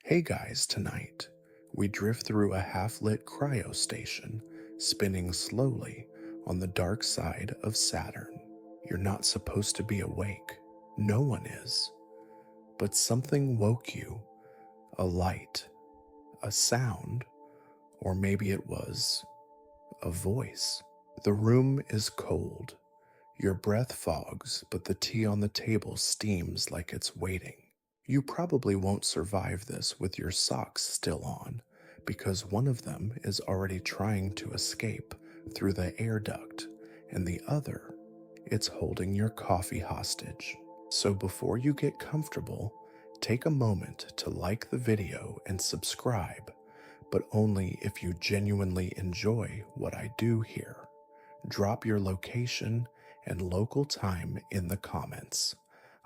Hey guys, tonight we drift through a half-lit cryo station, spinning slowly on the dark side of Saturn. You're not supposed to be awake. No one is. But something woke you. A light, a sound, or maybe it was a voice. The room is cold. Your breath fogs, but the tea on the table steams like it's waiting. You probably won't survive this with your socks still on, because one of them is already trying to escape through the air duct, and the other, it's holding your coffee hostage. So before you get comfortable, take a moment to like the video and subscribe, but only if you genuinely enjoy what I do here. Drop your location and local time in the comments.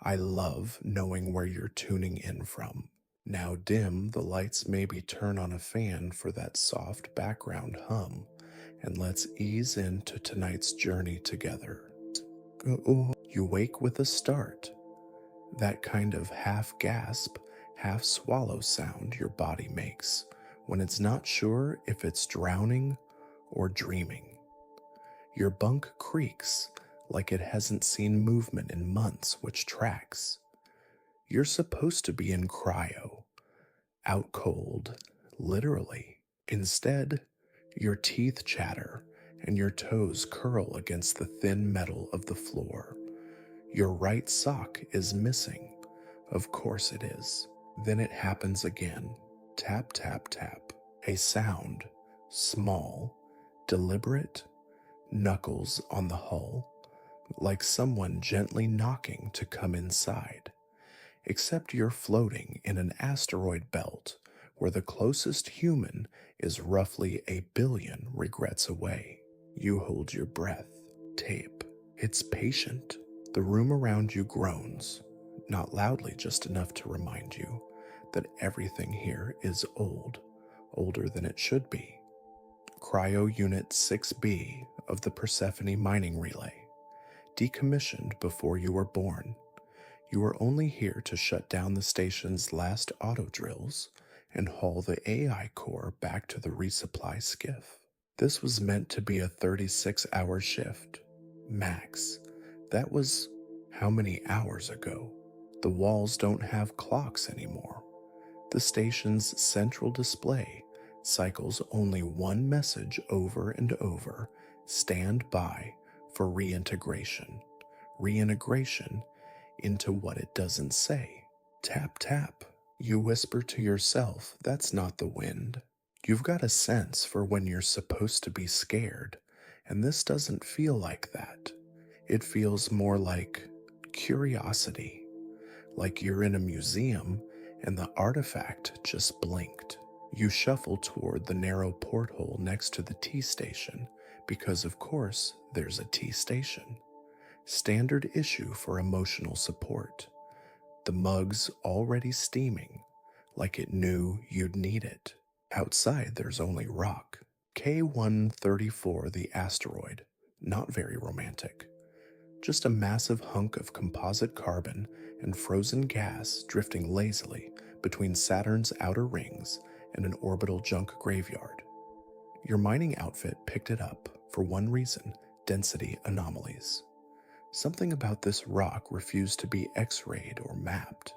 I love knowing where you're tuning in from. Now dim the lights, maybe turn on a fan for that soft background hum, and let's ease into tonight's journey together. You wake with a start, that kind of half gasp, half swallow sound your body makes when it's not sure if it's drowning or dreaming. Your bunk creaks like it hasn't seen movement in months, which tracks. You're supposed to be in cryo, out cold, literally. Instead, your teeth chatter and your toes curl against the thin metal of the floor. Your right sock is missing. Of course it is. Then it happens again. Tap, tap, tap. A sound, small, deliberate, knuckles on the hull, like someone gently knocking to come inside. Except you're floating in an asteroid belt where the closest human is roughly 1 billion regrets away. You hold your breath. Tape. It's patient. The room around you groans, not loudly, just enough to remind you that everything here is old, older than it should be. Cryo Unit 6B of the Persephone mining relay, decommissioned before you were born. You were only here to shut down the station's last auto drills and haul the AI core back to the resupply skiff. This was meant to be a 36-hour shift, max. That was how many hours ago? The walls don't have clocks anymore. The station's central display cycles only one message over and over: stand by for reintegration. Reintegration into what it doesn't say. Tap, tap. You whisper to yourself, that's not the wind. You've got a sense for when you're supposed to be scared, and this doesn't feel like that. It feels more like curiosity, like you're in a museum and the artifact just blinked. You shuffle toward the narrow porthole next to the tea station, because of course there's a tea station. Standard issue for emotional support. The mug's already steaming, like it knew you'd need it. Outside there's only rock. K-134, the asteroid. Not very romantic. Just a massive hunk of composite carbon and frozen gas drifting lazily between Saturn's outer rings and an orbital junk graveyard. Your mining outfit picked it up for one reason: density anomalies. Something about this rock refused to be X-rayed or mapped.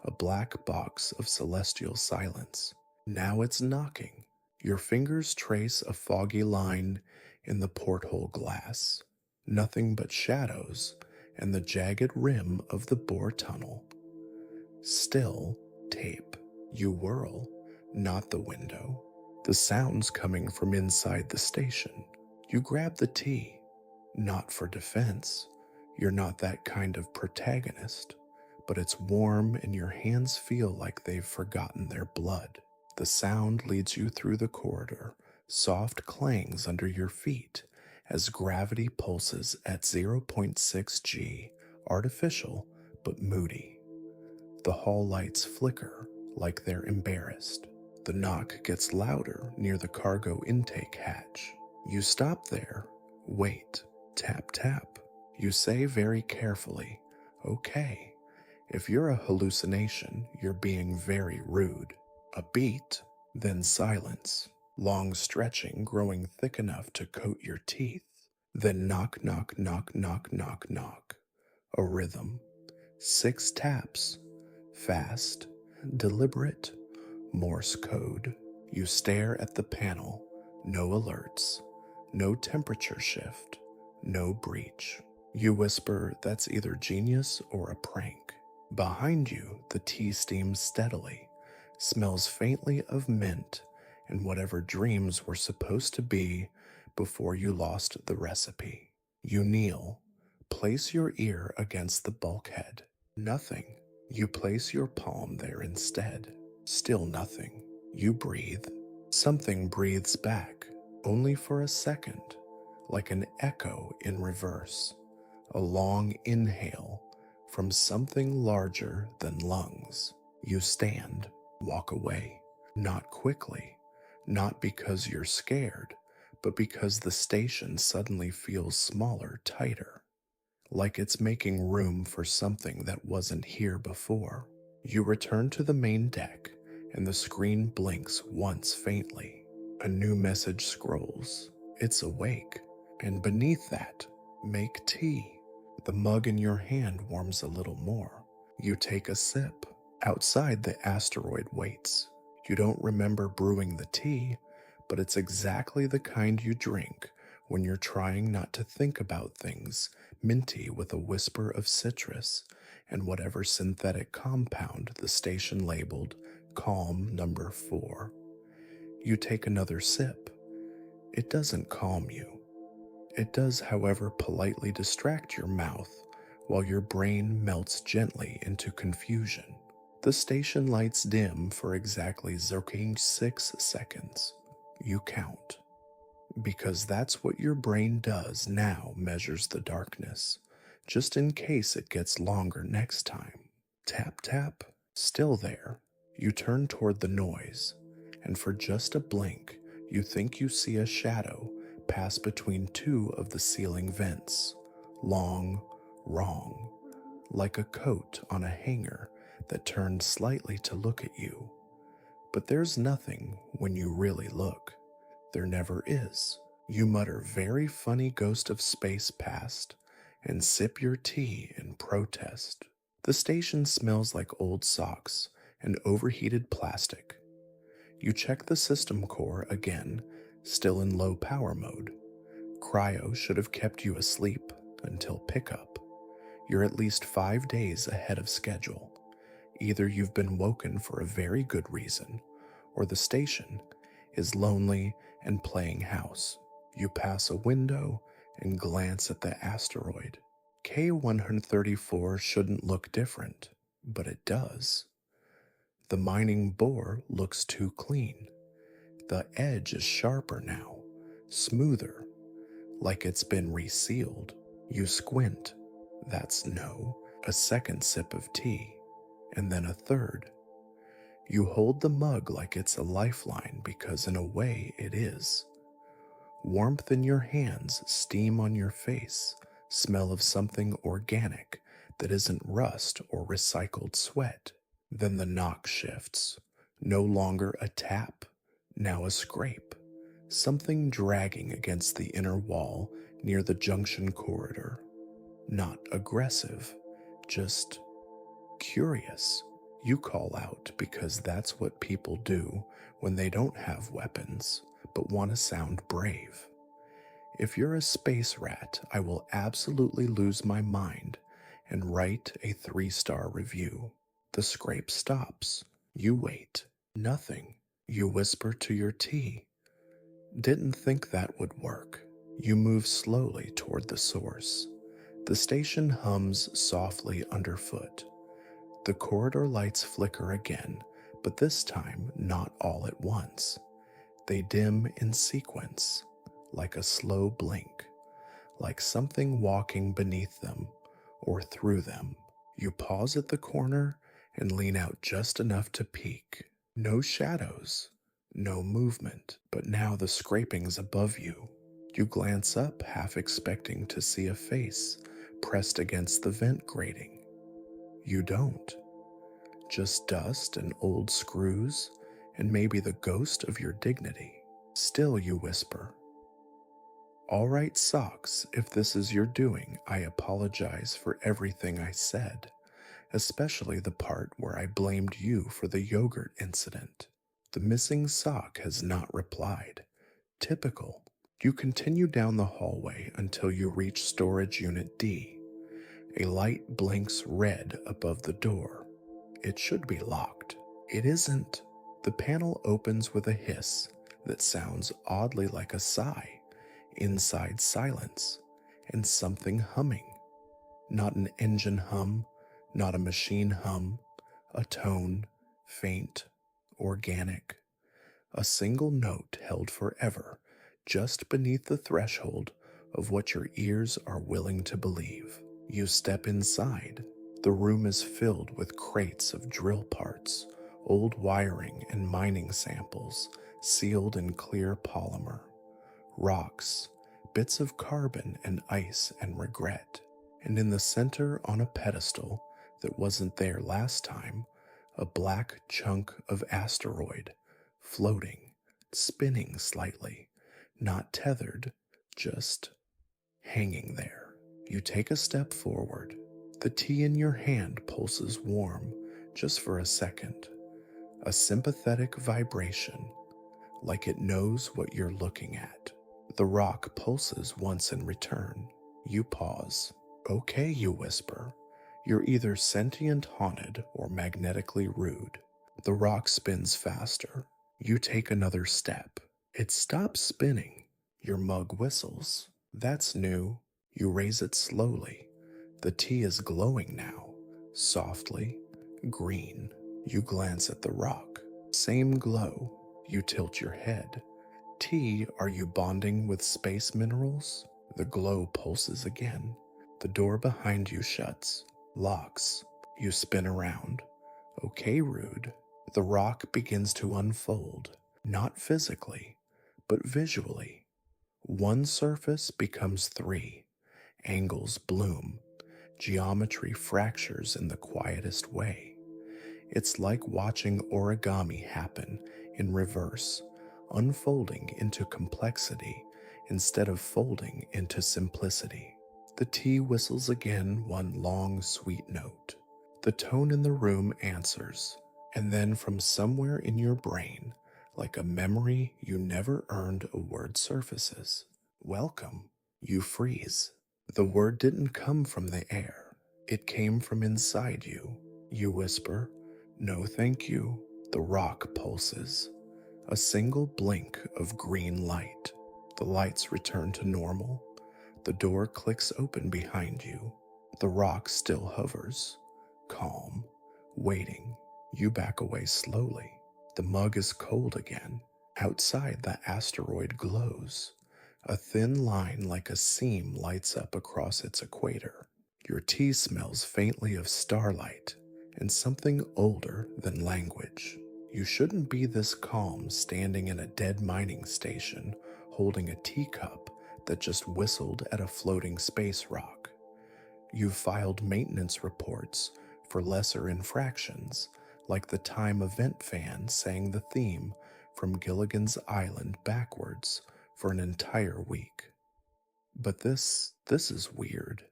A black box of celestial silence. Now it's knocking. Your fingers trace a foggy line in the porthole glass. Nothing but shadows and the jagged rim of the bore tunnel. Still tape. You whirl, not the window. The sound's coming from inside the station. You grab the tea, not for defense. You're not that kind of protagonist, but it's warm and your hands feel like they've forgotten their blood. The sound leads you through the corridor, soft clangs under your feet as gravity pulses at 0.6 G, artificial but moody. The hall lights flicker like they're embarrassed. The knock gets louder near the cargo intake hatch. You stop there, wait, tap tap. You say very carefully, okay. If you're a hallucination, you're being very rude. A beat, then silence, long stretching growing thick enough to coat your teeth. Then knock, knock, knock, knock, knock, knock. A rhythm. 6 taps. Fast, deliberate, Morse code. You stare at the panel. No alerts. No temperature shift. No breach. You whisper that's either genius or a prank. Behind you, the tea steams steadily, smells faintly of mint and whatever dreams were supposed to be before you lost the recipe. You kneel, place your ear against the bulkhead. Nothing. You place your palm there instead. Still nothing. You breathe. Something breathes back, only for a second, like an echo in reverse. A long inhale from something larger than lungs. You stand, walk away. Not quickly, not because you're scared, but because the station suddenly feels smaller, tighter, like it's making room for something that wasn't here before. You return to the main deck, and the screen blinks once faintly. A new message scrolls. It's awake, and beneath that, make tea. The mug in your hand warms a little more. You take a sip. Outside, the asteroid waits. You don't remember brewing the tea, but it's exactly the kind you drink when you're trying not to think about things, minty with a whisper of citrus and whatever synthetic compound the station labeled Calm Number 4. You take another sip. It doesn't calm you. It does, however, politely distract your mouth while your brain melts gently into confusion. The station lights dim for exactly 6 seconds. You count. Because that's what your brain does now, measures the darkness, just in case it gets longer next time. Tap, tap, still there. You turn toward the noise, and for just a blink, you think you see a shadow pass between 2 of the ceiling vents. Long, wrong, like a coat on a hanger that turned slightly to look at you. But there's nothing when you really look. There never is. You mutter very funny ghost of space past and sip your tea in protest. The station smells like old socks and overheated plastic. You check the system core again, still in low power mode. Cryo should have kept you asleep until pickup. You're at least 5 days ahead of schedule. Either you've been woken for a very good reason, or the station is lonely and playing house. You pass a window and glance at the asteroid. K-134 shouldn't look different, but it does. The mining bore looks too clean. The edge is sharper now, smoother, like it's been resealed. You squint. That's no. A second sip of tea, and then a third. You hold the mug like it's a lifeline because in a way it is. Warmth in your hands, steam on your face, smell of something organic that isn't rust or recycled sweat. Then the knock shifts. No longer a tap, now a scrape. Something dragging against the inner wall near the junction corridor. Not aggressive, just curious. You call out because that's what people do when they don't have weapons but want to sound brave. If you're a space rat, I will absolutely lose my mind and write a 3-star review. The scrape stops. You wait. Nothing. You whisper to your tea. Didn't think that would work. You move slowly toward the source. The station hums softly underfoot. The corridor lights flicker again, but this time not all at once. They dim in sequence, like a slow blink, like something walking beneath them or through them. You pause at the corner and lean out just enough to peek. No shadows, no movement, but now the scraping's above you. You glance up, half expecting to see a face pressed against the vent grating. You don't. Just dust and old screws and maybe the ghost of your dignity. Still, you whisper, "All right, socks, if this is your doing, I apologize for everything I said, especially the part where I blamed you for the yogurt incident." The missing sock has not replied. Typical. You continue down the hallway until you reach storage unit D. A light blinks red above the door. It should be locked. It isn't. The panel opens with a hiss that sounds oddly like a sigh. Inside silence and something humming. Not an engine hum, not a machine hum, a tone, faint, organic. A single note held forever, just beneath the threshold of what your ears are willing to believe. You step inside. The room is filled with crates of drill parts, old wiring and mining samples sealed in clear polymer. Rocks, bits of carbon and ice and regret. And in the center on a pedestal that wasn't there last time, a black chunk of asteroid, floating, spinning slightly, not tethered, just hanging there. You take a step forward. The tea in your hand pulses warm, just for a second. A sympathetic vibration, like it knows what you're looking at. The rock pulses once in return. You pause. "Okay," you whisper. "You're either sentient haunted or magnetically rude." The rock spins faster. You take another step. It stops spinning. Your mug whistles. That's new. You raise it slowly. The tea is glowing now, softly, green. You glance at the rock. Same glow. You tilt your head. "Tea, are you bonding with space minerals?" The glow pulses again. The door behind you shuts, locks. You spin around. "Okay, rude." The rock begins to unfold, not physically, but visually. One surface becomes three. Angles bloom. Geometry fractures in the quietest way. It's like watching origami happen in reverse, unfolding into complexity instead of folding into simplicity. The tea whistles again, one long, sweet note. The tone in the room answers, and then from somewhere in your brain, like a memory you never earned, a word surfaces. "Welcome." You freeze. The word didn't come from the air. It came from inside you. You whisper, "No, thank you." The rock pulses. A single blink of green light. The lights return to normal. The door clicks open behind you. The rock still hovers, calm, waiting. You back away slowly. The mug is cold again. Outside, the asteroid glows. A thin line like a seam lights up across its equator. Your tea smells faintly of starlight and something older than language. You shouldn't be this calm standing in a dead mining station holding a teacup that just whistled at a floating space rock. You've filed maintenance reports for lesser infractions, like the time a vent fan sang the theme from Gilligan's Island backwards for an entire week. But this is weird,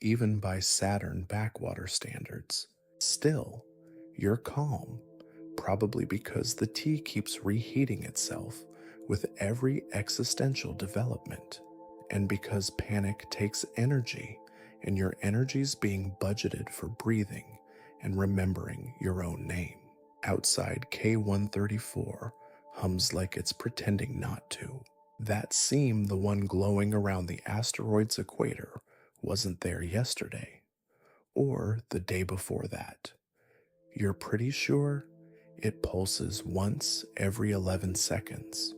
even by Saturn backwater standards. Still, you're calm, probably because the tea keeps reheating itself with every existential development, and because panic takes energy, and your energy's being budgeted for breathing and remembering your own name. Outside, K-134 hums like it's pretending not to. That seam, the one glowing around the asteroid's equator, wasn't there yesterday, or the day before that. You're pretty sure it pulses once every 11 seconds.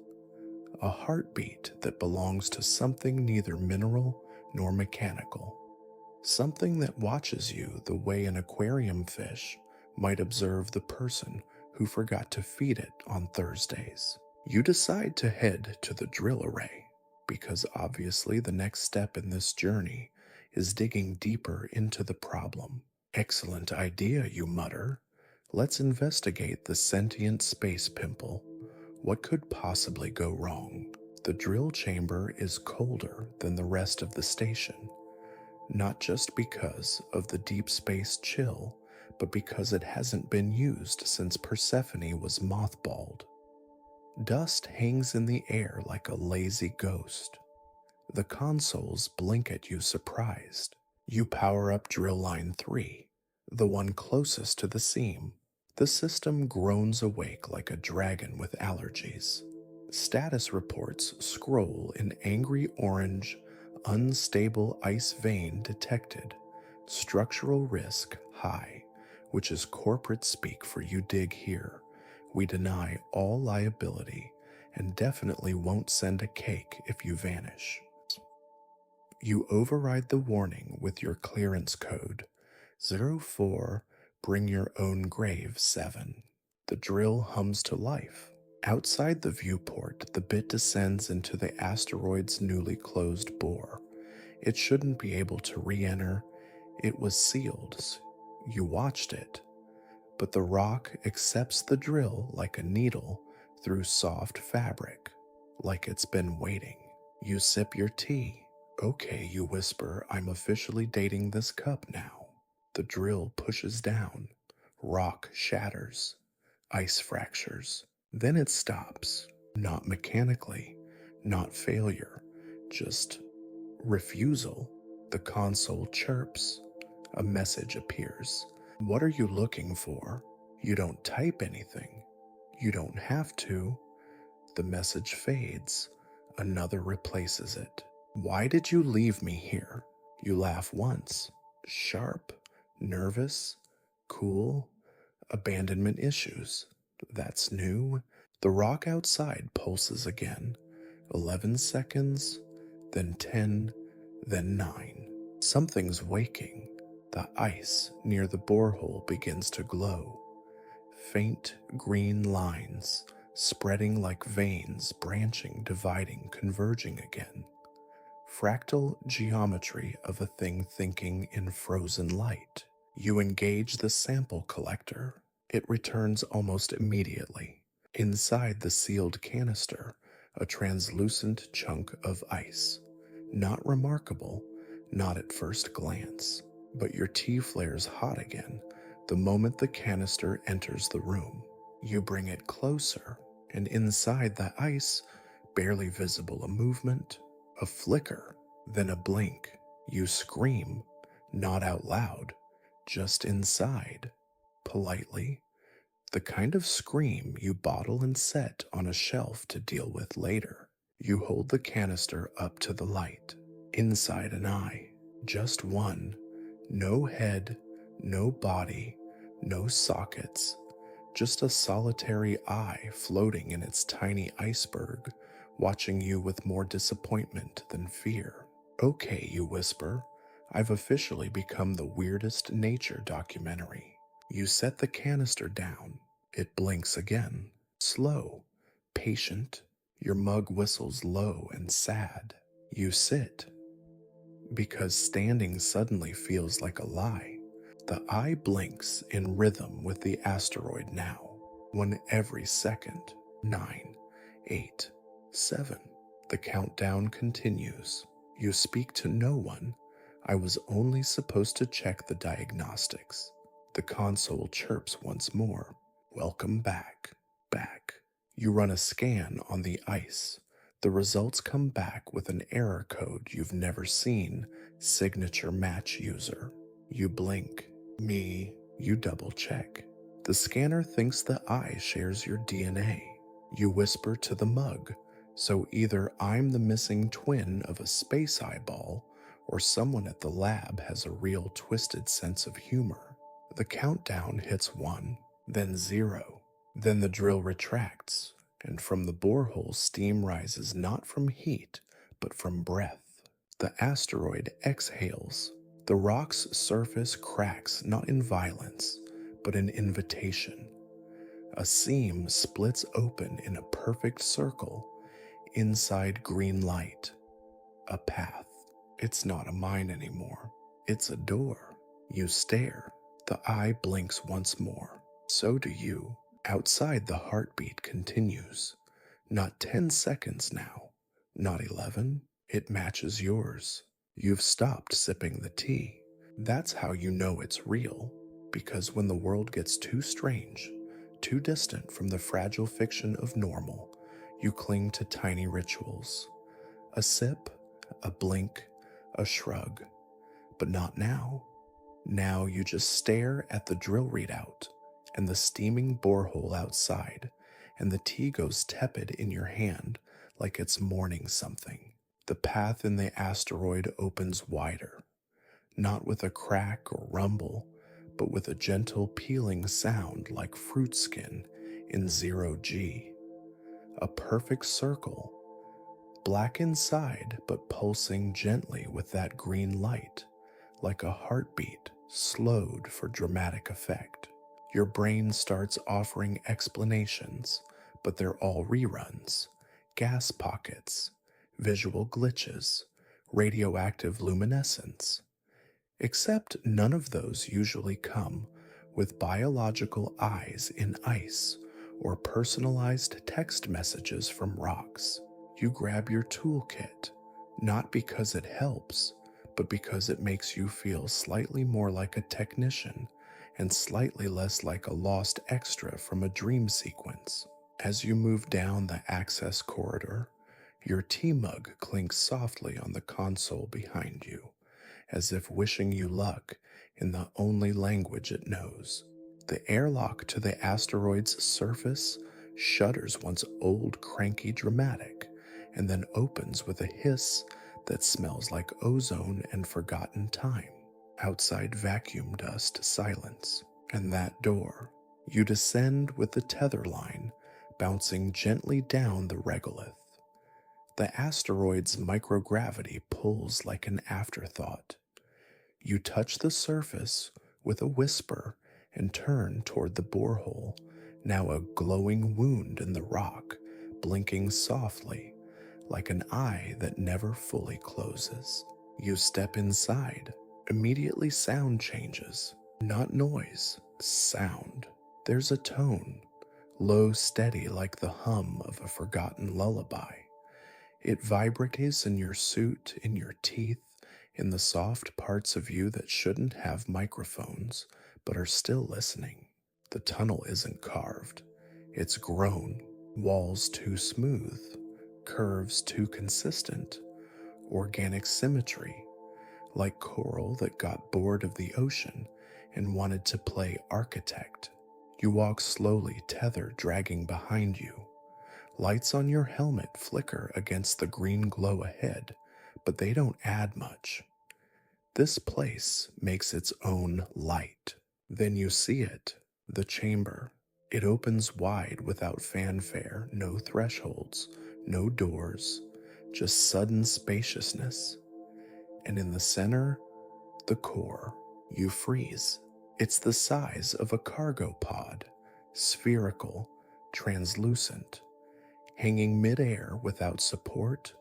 A heartbeat that belongs to something neither mineral nor mechanical. Something that watches you the way an aquarium fish might observe the person who forgot to feed it on Thursdays. You decide to head to the drill array, because obviously the next step in this journey is digging deeper into the problem. "Excellent idea," you mutter. Let's investigate the sentient space pimple. What could possibly go wrong? The drill chamber is colder than the rest of the station, not just because of the deep space chill, but because it hasn't been used since Persephone was mothballed. Dust hangs in the air like a lazy ghost. The consoles blink at you surprised. You power up drill line 3, the one closest to the seam. The system groans awake like a dragon with allergies. Status reports scroll in angry orange, unstable ice vein detected. Structural risk high, which is corporate speak for you dig here. We deny all liability and definitely won't send a cake if you vanish. You override the warning with your clearance code 04 Bring Your Own Grave 7. The drill hums to life. Outside the viewport, the bit descends into the asteroid's newly closed bore. It shouldn't be able to re-enter. It was sealed. You watched it. But the rock accepts the drill like a needle through soft fabric, like it's been waiting. You sip your tea. Okay, you whisper, I'm officially dating this cup now. The drill pushes down. Rock shatters. Ice fractures. Then it stops. Not mechanically, not failure, just refusal. The console chirps. A message appears. What are you looking for? You don't type anything. You don't have to. The message fades. Another replaces it. Why did you leave me here? You laugh once. Sharp, nervous, cool, abandonment issues. That's new. The rock outside pulses again. 11 seconds, then 10, then 9. Something's waking. The ice near the borehole begins to glow. Faint green lines, spreading like veins, branching, dividing, converging again. Fractal geometry of a thing thinking in frozen light. You engage the sample collector. It returns almost immediately. Inside the sealed canister, a translucent chunk of ice. Not remarkable, not at first glance, but your tea flares hot again the moment the canister enters the room. You bring it closer, and inside the ice, barely visible a movement, a flicker, then a blink. You scream, not out loud, just inside, politely. The kind of scream you bottle and set on a shelf to deal with later. You hold the canister up to the light. Inside an eye, just one. No head, no body, no sockets. Just a solitary eye floating in its tiny iceberg, watching you with more disappointment than fear. Okay, you whisper, I've officially become the weirdest nature documentary. You set the canister down. It blinks again. Slow, patient. Your mug whistles low and sad. You sit. Because standing suddenly feels like a lie. The eye blinks in rhythm with the asteroid now. 1 every second. 9, 8, 7. The countdown continues. You speak to no one. I was only supposed to check the diagnostics. The console chirps once more. Welcome back, back. You run a scan on the ice. The results come back with an error code you've never seen. Signature match user. You blink. Me. You double check. The scanner thinks the eye shares your DNA. You whisper to the mug. So either I'm the missing twin of a space eyeball, or someone at the lab has a real twisted sense of humor. The countdown hits 1, then 0. Then the drill retracts, and from the borehole steam rises not from heat, but from breath. The asteroid exhales. The rock's surface cracks not in violence, but in invitation. A seam splits open in a perfect circle. Inside green light. A path. It's not a mine anymore. It's a door. You stare. The eye blinks once more. So do you. Outside, the heartbeat continues. Not 10 seconds now, not 11. It matches yours. You've stopped sipping the tea. That's how you know it's real. Because when the world gets too strange, too distant from the fragile fiction of normal, you cling to tiny rituals. A sip, a blink, a shrug. But not now. Now you just stare at the drill readout and the steaming borehole outside, and the tea goes tepid in your hand like it's mourning something. The path in the asteroid opens wider, not with a crack or rumble, but with a gentle peeling sound like fruit skin in 0G. A perfect circle, black inside but pulsing gently with that green light, like a heartbeat slowed for dramatic effect. Your brain starts offering explanations, but they're all reruns, gas pockets, visual glitches, radioactive luminescence. Except none of those usually come with biological eyes in ice or personalized text messages from rocks. You grab your toolkit, not because it helps, but because it makes you feel slightly more like a technician and slightly less like a lost extra from a dream sequence. As you move down the access corridor, your tea mug clinks softly on the console behind you, as if wishing you luck in the only language it knows. The airlock to the asteroid's surface shudders once old, cranky dramatic, and then opens with a hiss that smells like ozone and forgotten time. Outside vacuum dust silence, and that door. You descend with the tether line bouncing gently down the regolith. The asteroid's microgravity pulls like an afterthought. You touch the surface with a whisper and turn toward the borehole, now a glowing wound in the rock, blinking softly like an eye that never fully closes. You step inside. Immediately sound changes. Not noise, sound. There's a tone, low, steady like the hum of a forgotten lullaby. It vibrates in your suit, in your teeth, in the soft parts of you that shouldn't have microphones, but are still listening. The tunnel isn't carved. It's grown. Walls too smooth, curves too consistent, organic symmetry, like coral that got bored of the ocean and wanted to play architect. You walk slowly, tether dragging behind you. Lights on your helmet flicker against the green glow ahead, but they don't add much. This place makes its own light. Then you see it, the chamber. It opens wide without fanfare, no thresholds, no doors, just sudden spaciousness. And in the center, the core. You freeze. It's the size of a cargo pod, spherical, translucent, hanging midair without support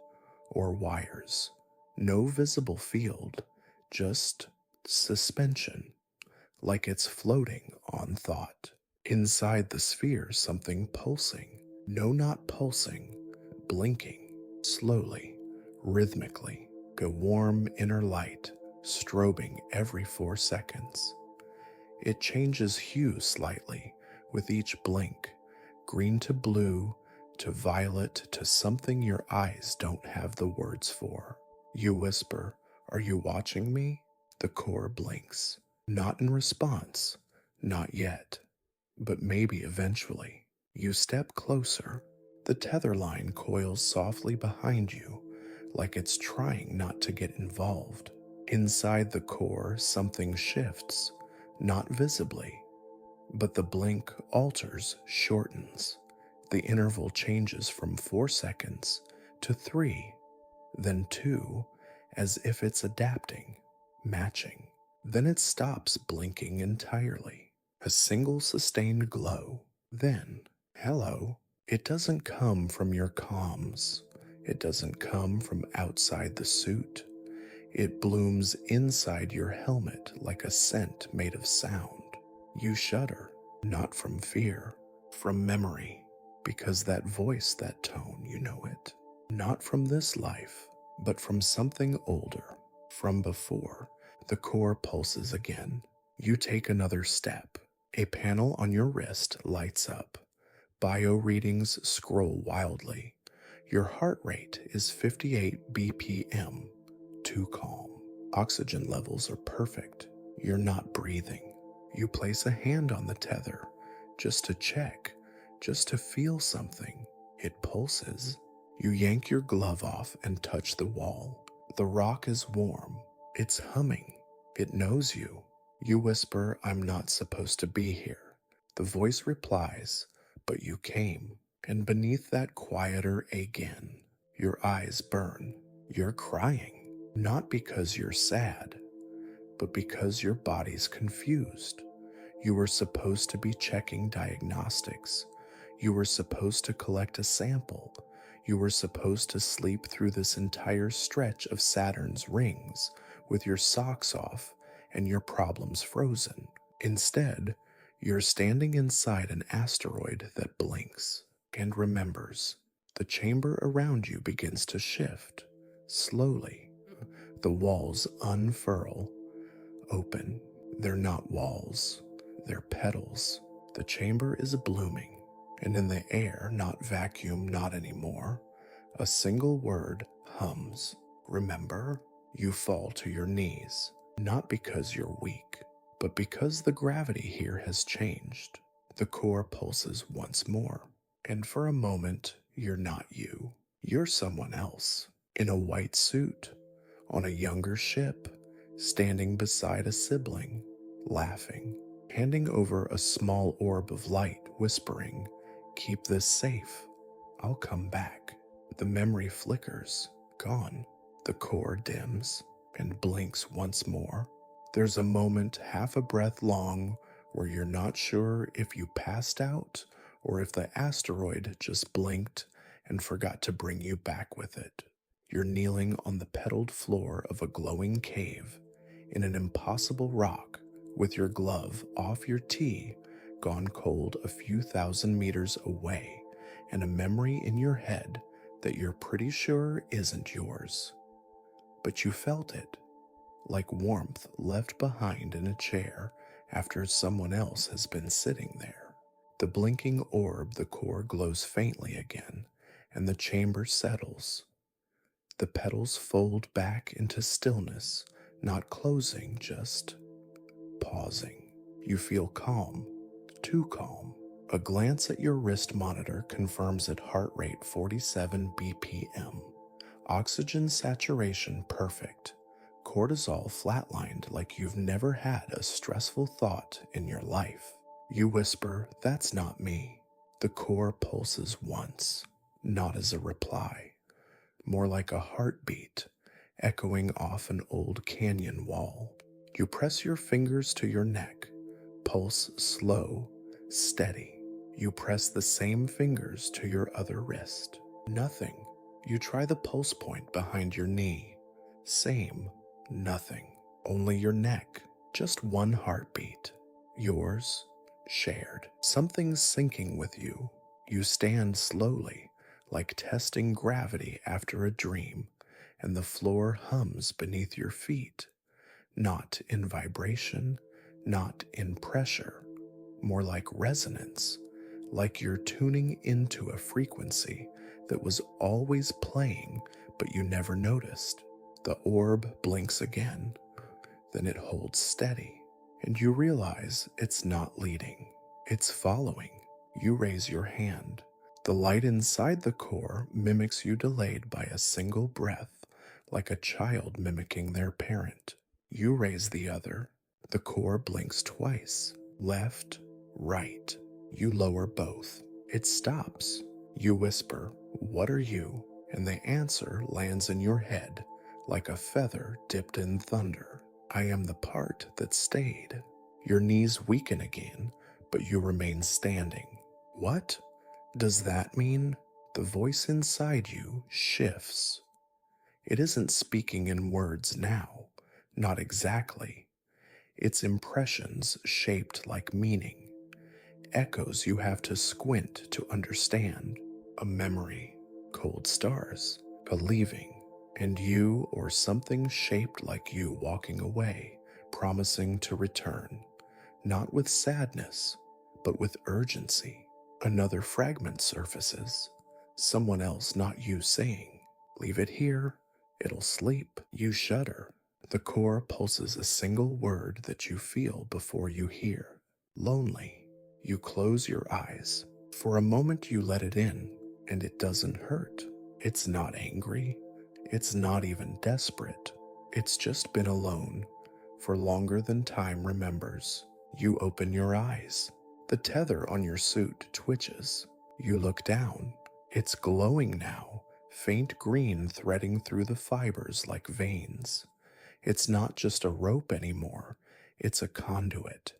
or wires. No visible field, just suspension, like it's floating on thought. Inside the sphere, something pulsing. No, not pulsing, blinking, slowly, rhythmically. A warm inner light, strobing every 4 seconds. It changes hue slightly with each blink, green to blue, to violet, to something your eyes don't have the words for. You whisper, "Are you watching me?" The core blinks. Not in response, not yet, but maybe eventually. You step closer. The tether line coils softly behind you, like it's trying not to get involved. Inside the core, something shifts, not visibly, but the blink alters, shortens. The interval changes from 4 seconds to 3, then 2, as if it's adapting, matching. Then it stops blinking entirely. A single sustained glow. Then, hello. It doesn't come from your comms. It doesn't come from outside the suit. It blooms inside your helmet like a scent made of sound. You shudder. Not from fear, from memory, because that voice, that tone, you know it. Not from this life, but from something older, from before. The core pulses again. You take another step. A panel on your wrist lights up. Bio readings scroll wildly. Your heart rate is 58 BPM. Too calm. Oxygen levels are perfect. You're not breathing. You place a hand on the tether, just to check, just to feel something. It pulses. You yank your glove off and touch the wall. The rock is warm. It's humming. It knows you. You whisper, "I'm not supposed to be here." The voice replies, "But you came." And beneath that quieter again, your eyes burn. You're crying, not because you're sad, but because your body's confused. You were supposed to be checking diagnostics. You were supposed to collect a sample. You were supposed to sleep through this entire stretch of Saturn's rings with your socks off and your problems frozen. Instead, you're standing inside an asteroid that blinks and remembers. The chamber around you begins to shift. Slowly, the walls unfurl, open. They're not walls, they're petals. The chamber is blooming, and in the air, not vacuum, not anymore, a single word hums. Remember? You fall to your knees, not because you're weak, but because the gravity here has changed. The core pulses once more, and for a moment, you're not you. You're someone else, in a white suit, on a younger ship, standing beside a sibling, laughing, handing over a small orb of light, whispering, "Keep this safe. I'll come back." The memory flickers, gone. The core dims and blinks once more. There's a moment half a breath long where you're not sure if you passed out or if the asteroid just blinked and forgot to bring you back with it. You're kneeling on the petaled floor of a glowing cave in an impossible rock with your glove off your tea, gone cold a few thousand meters away, and a memory in your head that you're pretty sure isn't yours. But you felt it, like warmth left behind in a chair after someone else has been sitting there. The blinking orb, the core glows faintly again, and the chamber settles. The petals fold back into stillness, not closing, just pausing. You feel calm, too calm. A glance at your wrist monitor confirms at heart rate 47 BPM. Oxygen saturation perfect. Cortisol flatlined like you've never had a stressful thought in your life. You whisper, "That's not me." The core pulses once, not as a reply, more like a heartbeat echoing off an old canyon wall. You press your fingers to your neck, pulse slow, steady. You press the same fingers to your other wrist. Nothing. You try the pulse point behind your knee. Same. Nothing. Only your neck. Just one heartbeat. Yours. Shared. Something's sinking with you. You stand slowly, like testing gravity after a dream, and the floor hums beneath your feet. Not in vibration, not in pressure, more like resonance, like you're tuning into a frequency that was always playing but you never noticed. The orb blinks again, then it holds steady, and you realize it's not leading, it's following. You raise your hand. The light inside the core mimics you delayed by a single breath, like a child mimicking their parent. You raise the other. The core blinks twice, left, right. You lower both. It stops. You whisper, "What are you?" And the answer lands in your head like a feather dipped in thunder. "I am the part that stayed." Your knees weaken again, but you remain standing. What does that mean? The voice inside you shifts. It isn't speaking in words now, not exactly. It's impressions shaped like meaning. echoes you have to squint to understand. A memory, cold stars, believing, and you or something shaped like you walking away, promising to return, not with sadness, but with urgency. Another fragment surfaces, someone else, not you, saying, "Leave it here, it'll sleep." You shudder. The core pulses a single word that you feel before you hear: lonely. You close your eyes. For a moment you let it in, and it doesn't hurt. It's not angry. It's not even desperate. It's just been alone for longer than time remembers. You open your eyes. The tether on your suit twitches. You look down. It's glowing now, faint green threading through the fibers like veins. It's not just a rope anymore, it's a conduit.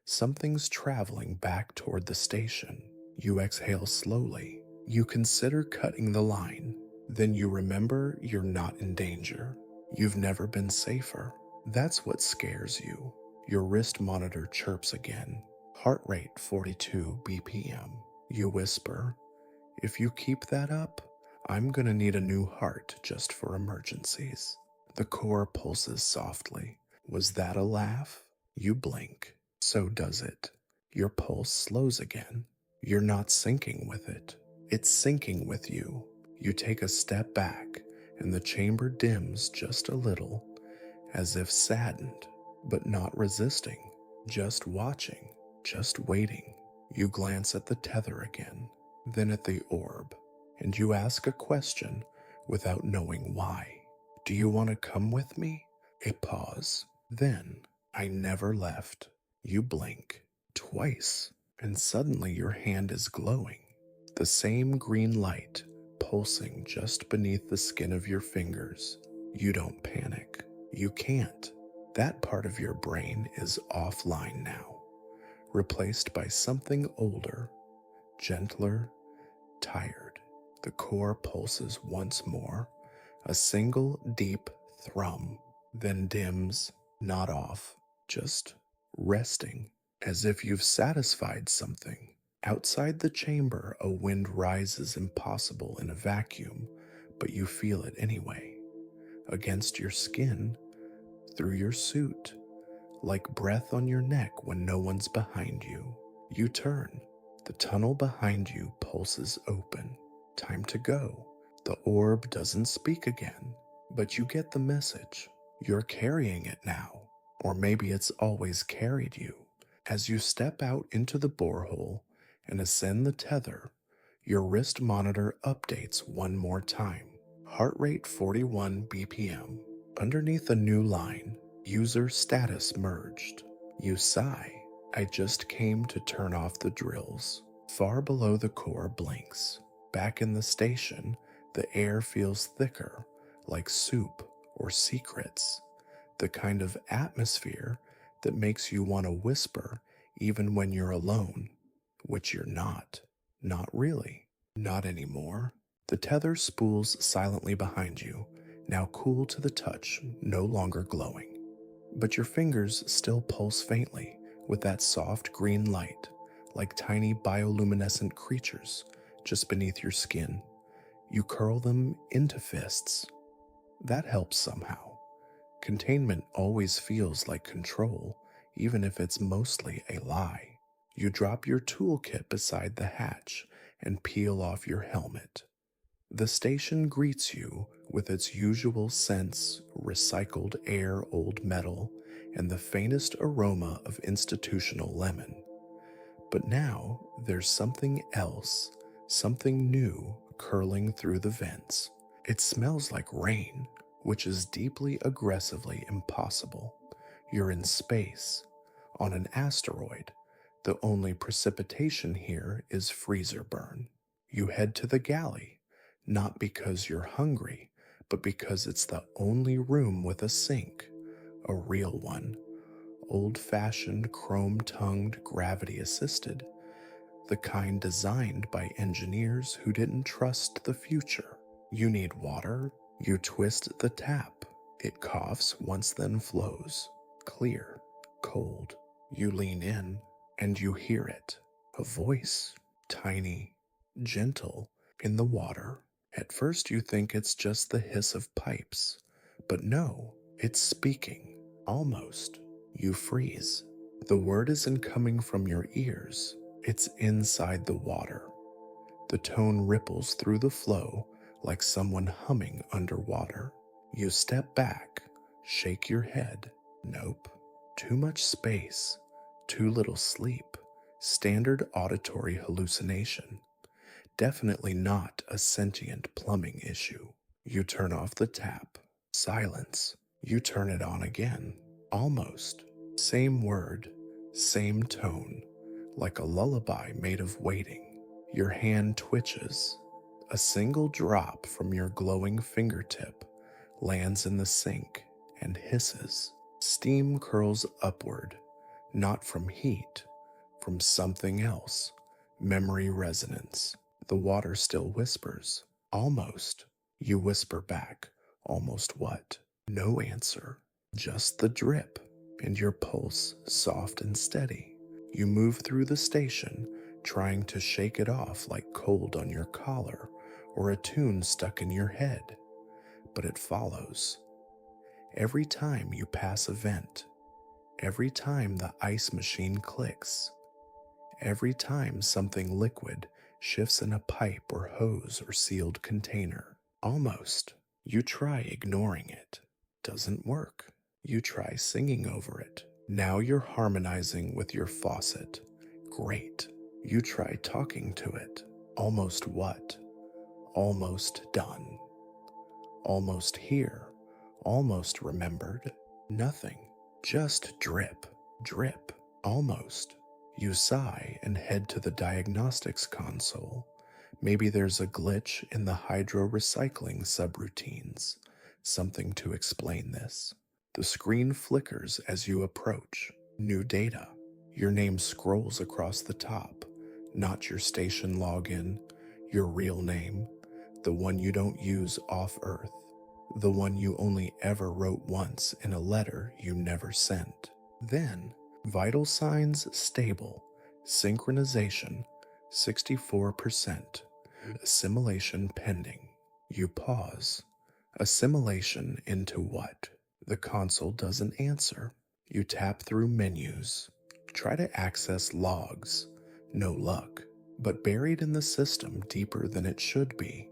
Something's traveling back toward the station. You exhale slowly. You consider cutting the line. Then you remember you're not in danger. You've never been safer. That's what scares you. Your wrist monitor chirps again. Heart rate 42 BPM. You whisper, "If you keep that up, I'm gonna need a new heart just for emergencies." The core pulses softly. Was that a laugh? You blink. So does it. Your pulse slows again. You're not sinking with it. It's sinking with you. You take a step back, and the chamber dims just a little, as if saddened, but not resisting, just watching, just waiting. You glance at the tether again, then at the orb, and you ask a question without knowing why. "Do you want to come with me?" A pause. Then, "I never left." You blink. Twice. And suddenly your hand is glowing. The same green light, pulsing just beneath the skin of your fingers. You don't panic. You can't. That part of your brain is offline now, replaced by something older, gentler, tired. The core pulses once more, a single deep thrum, then dims, not off, just resting, as if you've satisfied something. Outside the chamber, a wind rises impossible in a vacuum, but you feel it anyway. Against your skin, through your suit, like breath on your neck when no one's behind you. You turn. The tunnel behind you pulses open. Time to go. The orb doesn't speak again, but you get the message. You're carrying it now, or maybe it's always carried you. As you step out into the borehole and ascend the tether, your wrist monitor updates one more time. Heart rate 41 BPM. Underneath a new line, user status merged. You sigh. I just came to turn off the drills. Far below the core blinks. Back in the station, the air feels thicker, like soup or secrets. The kind of atmosphere that makes you want to whisper even when you're alone, which you're not. Not really. Not anymore. The tether spools silently behind you, now cool to the touch, no longer glowing. But your fingers still pulse faintly with that soft green light, like tiny bioluminescent creatures just beneath your skin. You curl them into fists. That helps somehow. Containment always feels like control, even if it's mostly a lie. You drop your toolkit beside the hatch and peel off your helmet. The station greets you with its usual scents: recycled air, old metal, and the faintest aroma of institutional lemon. But now there's something else, something new curling through the vents. It smells like rain, which is deeply aggressively impossible. You're in space, on an asteroid. The only precipitation here is freezer burn. You head to the galley, not because you're hungry, but because it's the only room with a sink, a real one, old-fashioned, chrome-tongued, gravity-assisted, the kind designed by engineers who didn't trust the future. You need water? You twist the tap. It coughs once, then flows. Clear, cold. You lean in, and you hear it. A voice, tiny, gentle, in the water. At first you think it's just the hiss of pipes, but no, it's speaking. Almost. You freeze. The word isn't coming from your ears, it's inside the water. The tone ripples through the flow like someone humming underwater. You step back, shake your head. Nope. Too much space, too little sleep. Standard auditory hallucination. Definitely not a sentient plumbing issue. You turn off the tap. Silence. You turn it on again. Almost. Same word, same tone, like a lullaby made of waiting. Your hand twitches. A single drop from your glowing fingertip lands in the sink and hisses. Steam curls upward, not from heat, from something else. Memory resonance. The water still whispers. Almost. You whisper back. Almost what? No answer. Just the drip, and your pulse soft and steady. You move through the station, trying to shake it off like cold on your collar or a tune stuck in your head. But it follows. Every time you pass a vent, every time the ice machine clicks, every time something liquid shifts in a pipe or hose or sealed container. Almost. You try ignoring it. Doesn't work. You try singing over it. Now you're harmonizing with your faucet. Great. You try talking to it. Almost what? Almost done. Almost here. Almost remembered. Nothing. Just drip. Drip. Almost. You sigh and head to the diagnostics console. Maybe there's a glitch in the hydro-recycling subroutines. Something to explain this. The screen flickers as you approach. New data. Your name scrolls across the top. Not your station login. Your real name. The one you don't use off-Earth. The one you only ever wrote once in a letter you never sent. Then, vital signs stable. Synchronization 64%. Assimilation pending. You pause. Assimilation into what? The console doesn't answer. You tap through menus. Try to access logs. No luck. But buried in the system deeper than it should be,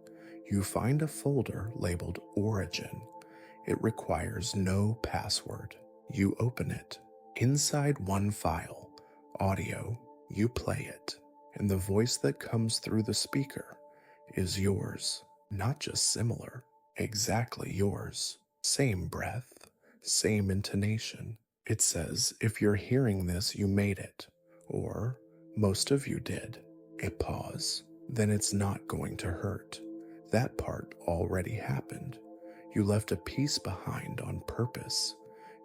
you find a folder labeled Origin. It requires no password. You open it. Inside one file, audio, you play it, and the voice that comes through the speaker is yours. Not just similar, exactly yours. Same breath, same intonation. It says, if you're hearing this, you made it. Or, most of you did. A pause. Then it's not going to hurt. That part already happened. You left a piece behind on purpose.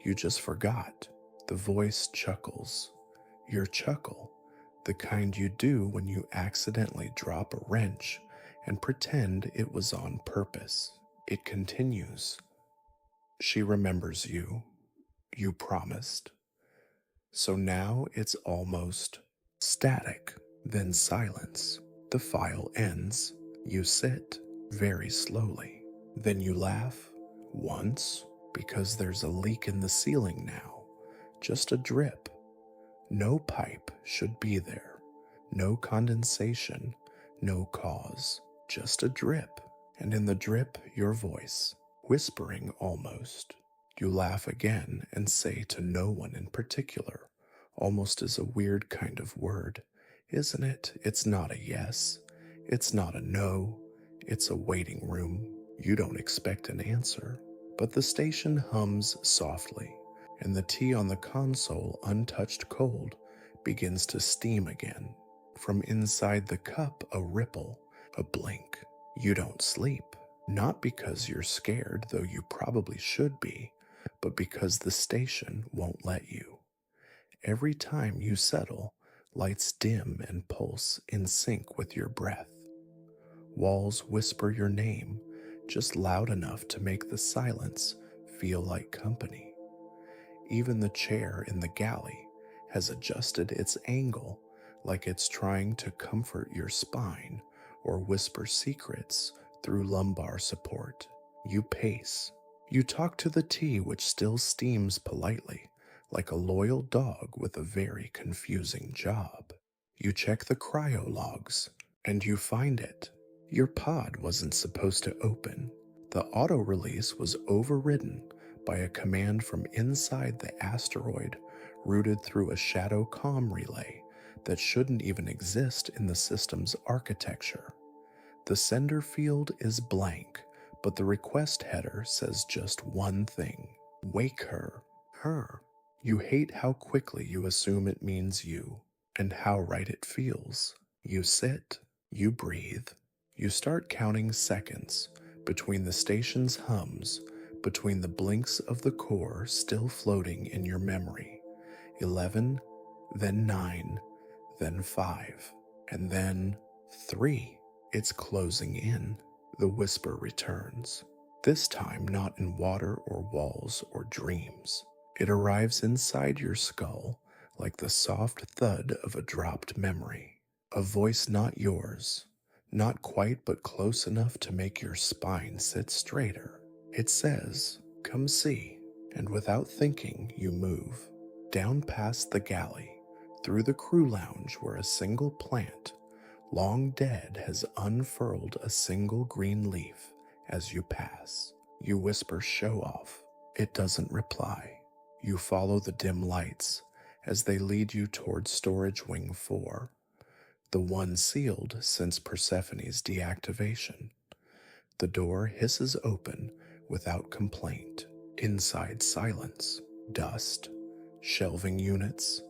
You just forgot. The voice chuckles. Your chuckle, the kind you do when you accidentally drop a wrench and pretend it was on purpose. It continues. She remembers you. You promised. So now it's almost static, then silence. The file ends. You sit very slowly. Then you laugh once because there's a leak in the ceiling now. Just a drip. No pipe should be there. No condensation. No cause. Just a drip. And in the drip, your voice, whispering almost. You laugh again and say to no one in particular. Almost is a weird kind of word, isn't it? It's not a yes. It's not a no. It's a waiting room. You don't expect an answer. But the station hums softly, and the tea on the console, untouched cold, begins to steam again. From inside the cup, a ripple, a blink. You don't sleep. Not because you're scared, though you probably should be, but because the station won't let you. Every time you settle, lights dim and pulse in sync with your breath. Walls whisper your name, just loud enough to make the silence feel like company. Even the chair in the galley has adjusted its angle like it's trying to comfort your spine or whisper secrets through lumbar support. You pace. You talk to the tea, which still steams politely, like a loyal dog with a very confusing job. You check the cryo logs, and you find it. Your pod wasn't supposed to open. The auto release was overridden by a command from inside the asteroid routed through a shadow comm relay that shouldn't even exist in the system's architecture. The sender field is blank, but the request header says just one thing: wake her. Her. You hate how quickly you assume it means you, and how right it feels. You sit, you breathe, you start counting seconds between the station's hums, between the blinks of the core still floating in your memory. 11, then 9, then 5, and then 3. It's closing in. The whisper returns. This time not in water or walls or dreams. It arrives inside your skull like the soft thud of a dropped memory. A voice not yours, not quite but close enough to make your spine sit straighter. It says, "Come see," and without thinking, you move. Down past the galley, through the crew lounge where a single plant, long dead, has unfurled a single green leaf as you pass. You whisper, "Show off." It doesn't reply. You follow the dim lights as they lead you towards Storage Wing 4, the one sealed since Persephone's deactivation. The door hisses open without complaint. Inside, silence, dust, shelving units,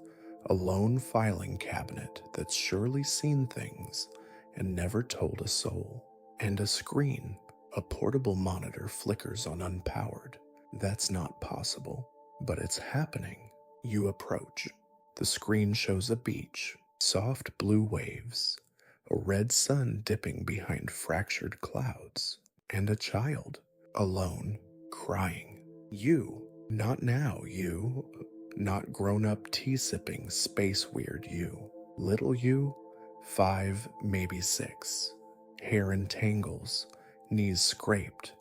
a lone filing cabinet that's surely seen things and never told a soul, and a screen. A portable monitor flickers on unpowered. That's not possible, but it's happening. You approach. The screen shows a beach, soft blue waves, a red sun dipping behind fractured clouds, and a child, alone, crying. You, not now, you, not grown-up tea-sipping space-weird you. Little you, 5, maybe 6. Hair in tangles, knees scraped,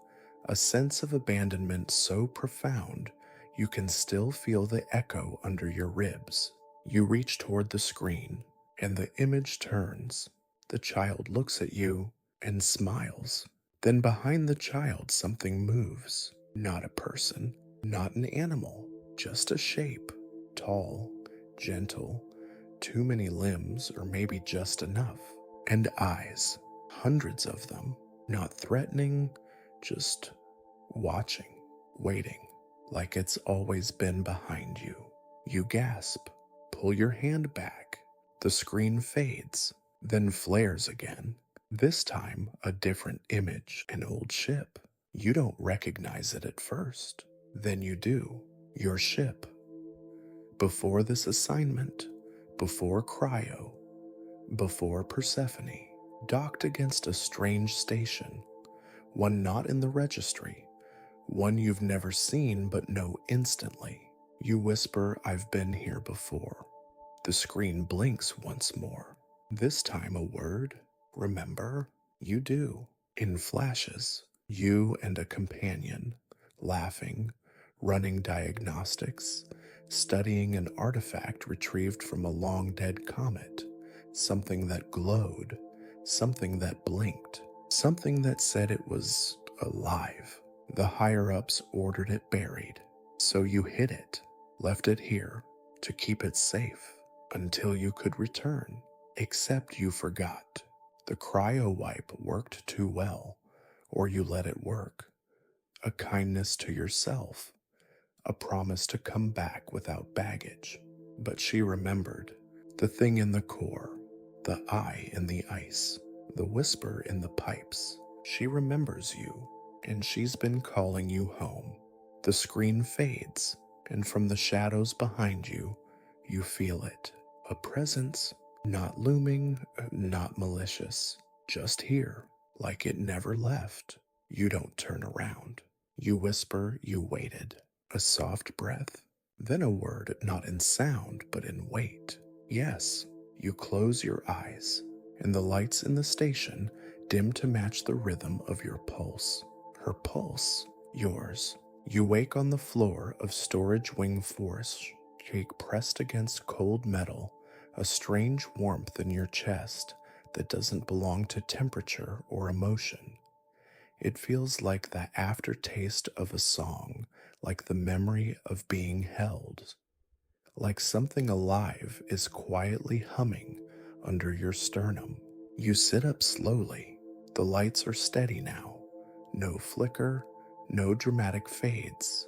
a sense of abandonment so profound you can still feel the echo under your ribs. You reach toward the screen, and the image turns. The child looks at you and smiles. Then behind the child something moves. Not a person, not an animal, just a shape. Tall, gentle, too many limbs, or maybe just enough. And eyes, hundreds of them, not threatening, just watching, waiting, like it's always been behind you. You gasp, pull your hand back. The screen fades, then flares again. This time, a different image, an old ship. You don't recognize it at first. Then you do. Your ship. Before this assignment, before cryo, before Persephone, docked against a strange station, one not in the registry, one you've never seen but know instantly. You whisper, "I've been here before." The screen blinks once more. This time a word, "Remember?" You do. In flashes, you and a companion, laughing, running diagnostics, studying an artifact retrieved from a long-dead comet, something that glowed, something that blinked, something that said it was alive. The higher-ups ordered it buried, so you hid it, left it here to keep it safe until you could return. Except you forgot. The cryo wipe worked too well, or you let it work. A kindness to yourself, a promise to come back without baggage. But she remembered. The thing in the core, the eye in the ice, the whisper in the pipes. She remembers you, and she's been calling you home. The screen fades, and from the shadows behind you, you feel it. A presence, not looming, not malicious, just here, like it never left. You don't turn around. You whisper you waited. A soft breath, then a word not in sound but in weight. Yes, You close your eyes, and the lights in the station dim to match the rhythm of your pulse. Her pulse, yours. You wake on the floor of storage wing force, cheek pressed against cold metal, a strange warmth in your chest that doesn't belong to temperature or emotion. It feels like the aftertaste of a song, like the memory of being held, like something alive is quietly humming under your sternum. You sit up slowly. The lights are steady now. No flicker, no dramatic fades.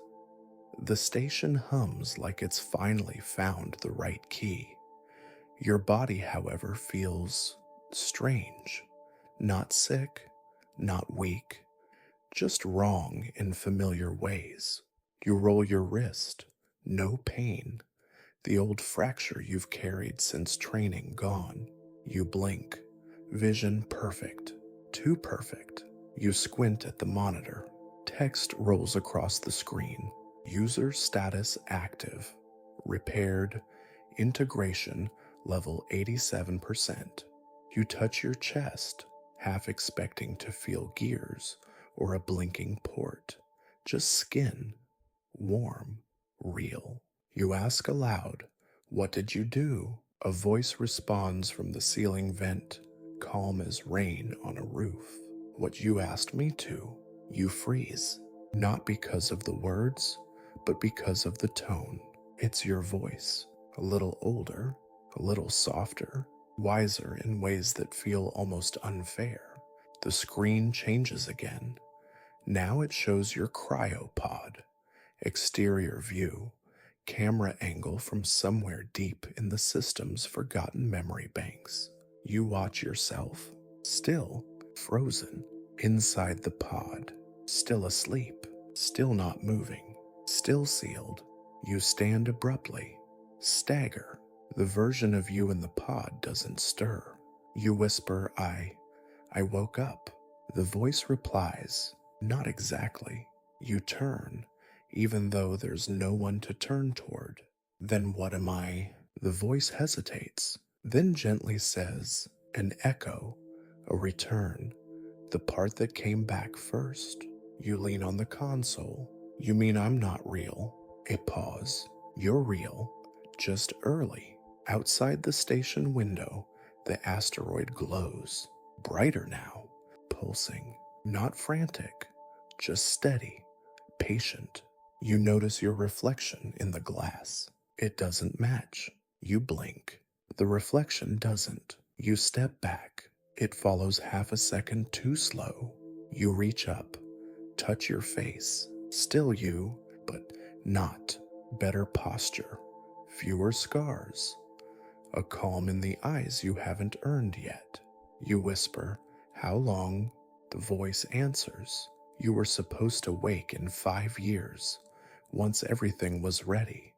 The station hums like it's finally found the right key. Your body, however, feels strange. Not sick, not weak, just wrong in familiar ways. You roll your wrist. No pain. The old fracture you've carried since training gone. You blink. Vision perfect. Too perfect. You squint at the monitor. Text rolls across the screen. User status active. Repaired. Integration level 87%. You touch your chest, half expecting to feel gears or a blinking port. Just skin. Warm. Real. You ask aloud, "What did you do?" A voice responds from the ceiling vent, calm as rain on a roof. "What you asked me to." You freeze, not because of the words, but because of the tone. It's your voice, a little older, a little softer, wiser in ways that feel almost unfair. The screen changes again. Now it shows your cryopod. Exterior view. Camera angle from somewhere deep in the system's forgotten memory banks. You watch yourself, still frozen, inside the pod, still asleep, still not moving, still sealed. You stand abruptly, stagger. The version of you in the pod doesn't stir. You whisper, I woke up. The voice replies, "Not exactly." You turn, even though there's no one to turn toward. "Then what am I?" The voice hesitates, then gently says, "An echo, a return, the part that came back first." You lean on the console. "You mean I'm not real?" A pause. "You're real, just early." Outside the station window, the asteroid glows, brighter now, pulsing, not frantic, just steady, patient. You notice your reflection in the glass. It doesn't match. You blink. The reflection doesn't. You step back. It follows half a second too slow. You reach up, touch your face. Still you, but not. Better posture. Fewer scars. A calm in the eyes you haven't earned yet. You whisper, "How long?" The voice answers, "You were supposed to wake in 5 years, once everything was ready.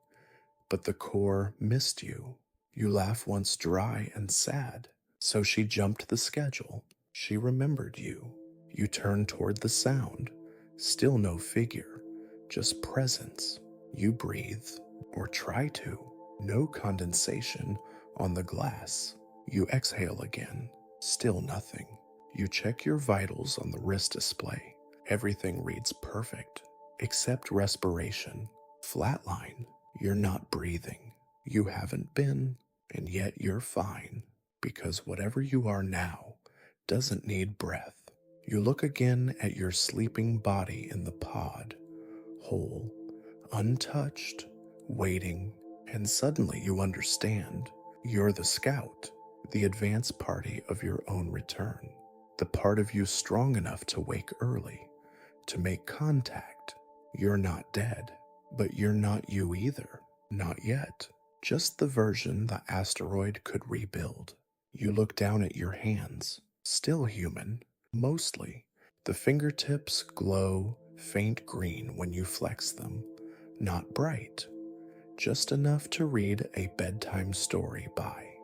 But the core missed you." You laugh once dry and sad. So she jumped the schedule. She remembered you. You turn toward the sound. Still no figure, just presence. You breathe, or try to. No condensation on the glass. You exhale again. Still nothing. You check your vitals on the wrist display. Everything reads perfect, except respiration. Flatline. You're not breathing. You haven't been, and yet you're fine, because whatever you are now doesn't need breath. You look again at your sleeping body in the pod, whole, untouched, waiting, and suddenly you understand. You're the scout, the advance party of your own return, the part of you strong enough to wake early, to make contact. You're not dead, but you're not you either. Not yet. Just the version the asteroid could rebuild. You look down at your hands, still human, mostly. The fingertips glow faint green when you flex them, not bright, just enough to read a bedtime story by.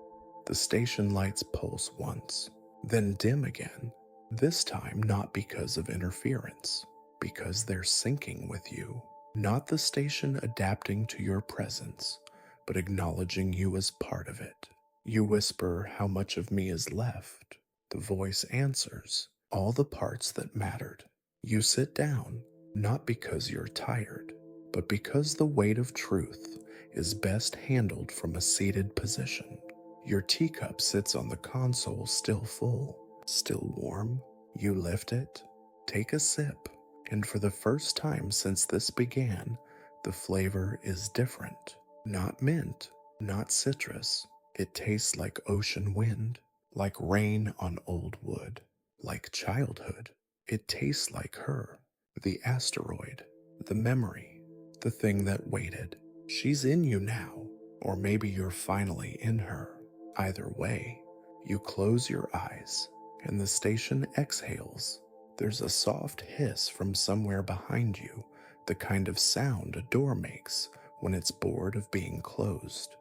The station lights pulse once, then dim again, this time not because of interference, because they're syncing with you. Not the station adapting to your presence, but acknowledging you as part of it. You whisper how much of me is left. The voice answers, all the parts that mattered. You sit down, not because you're tired, but because the weight of truth is best handled from a seated position. Your teacup sits on the console, still full, still warm. You lift it, take a sip, and for the first time since this began, the flavor is different. Not mint, not citrus. It tastes like ocean wind, like rain on old wood, like childhood. It tastes like her, the asteroid, the memory, the thing that waited. She's in you now, or maybe you're finally in her. Either way, you close your eyes, and the station exhales. There's a soft hiss from somewhere behind you, the kind of sound a door makes when it's bored of being closed.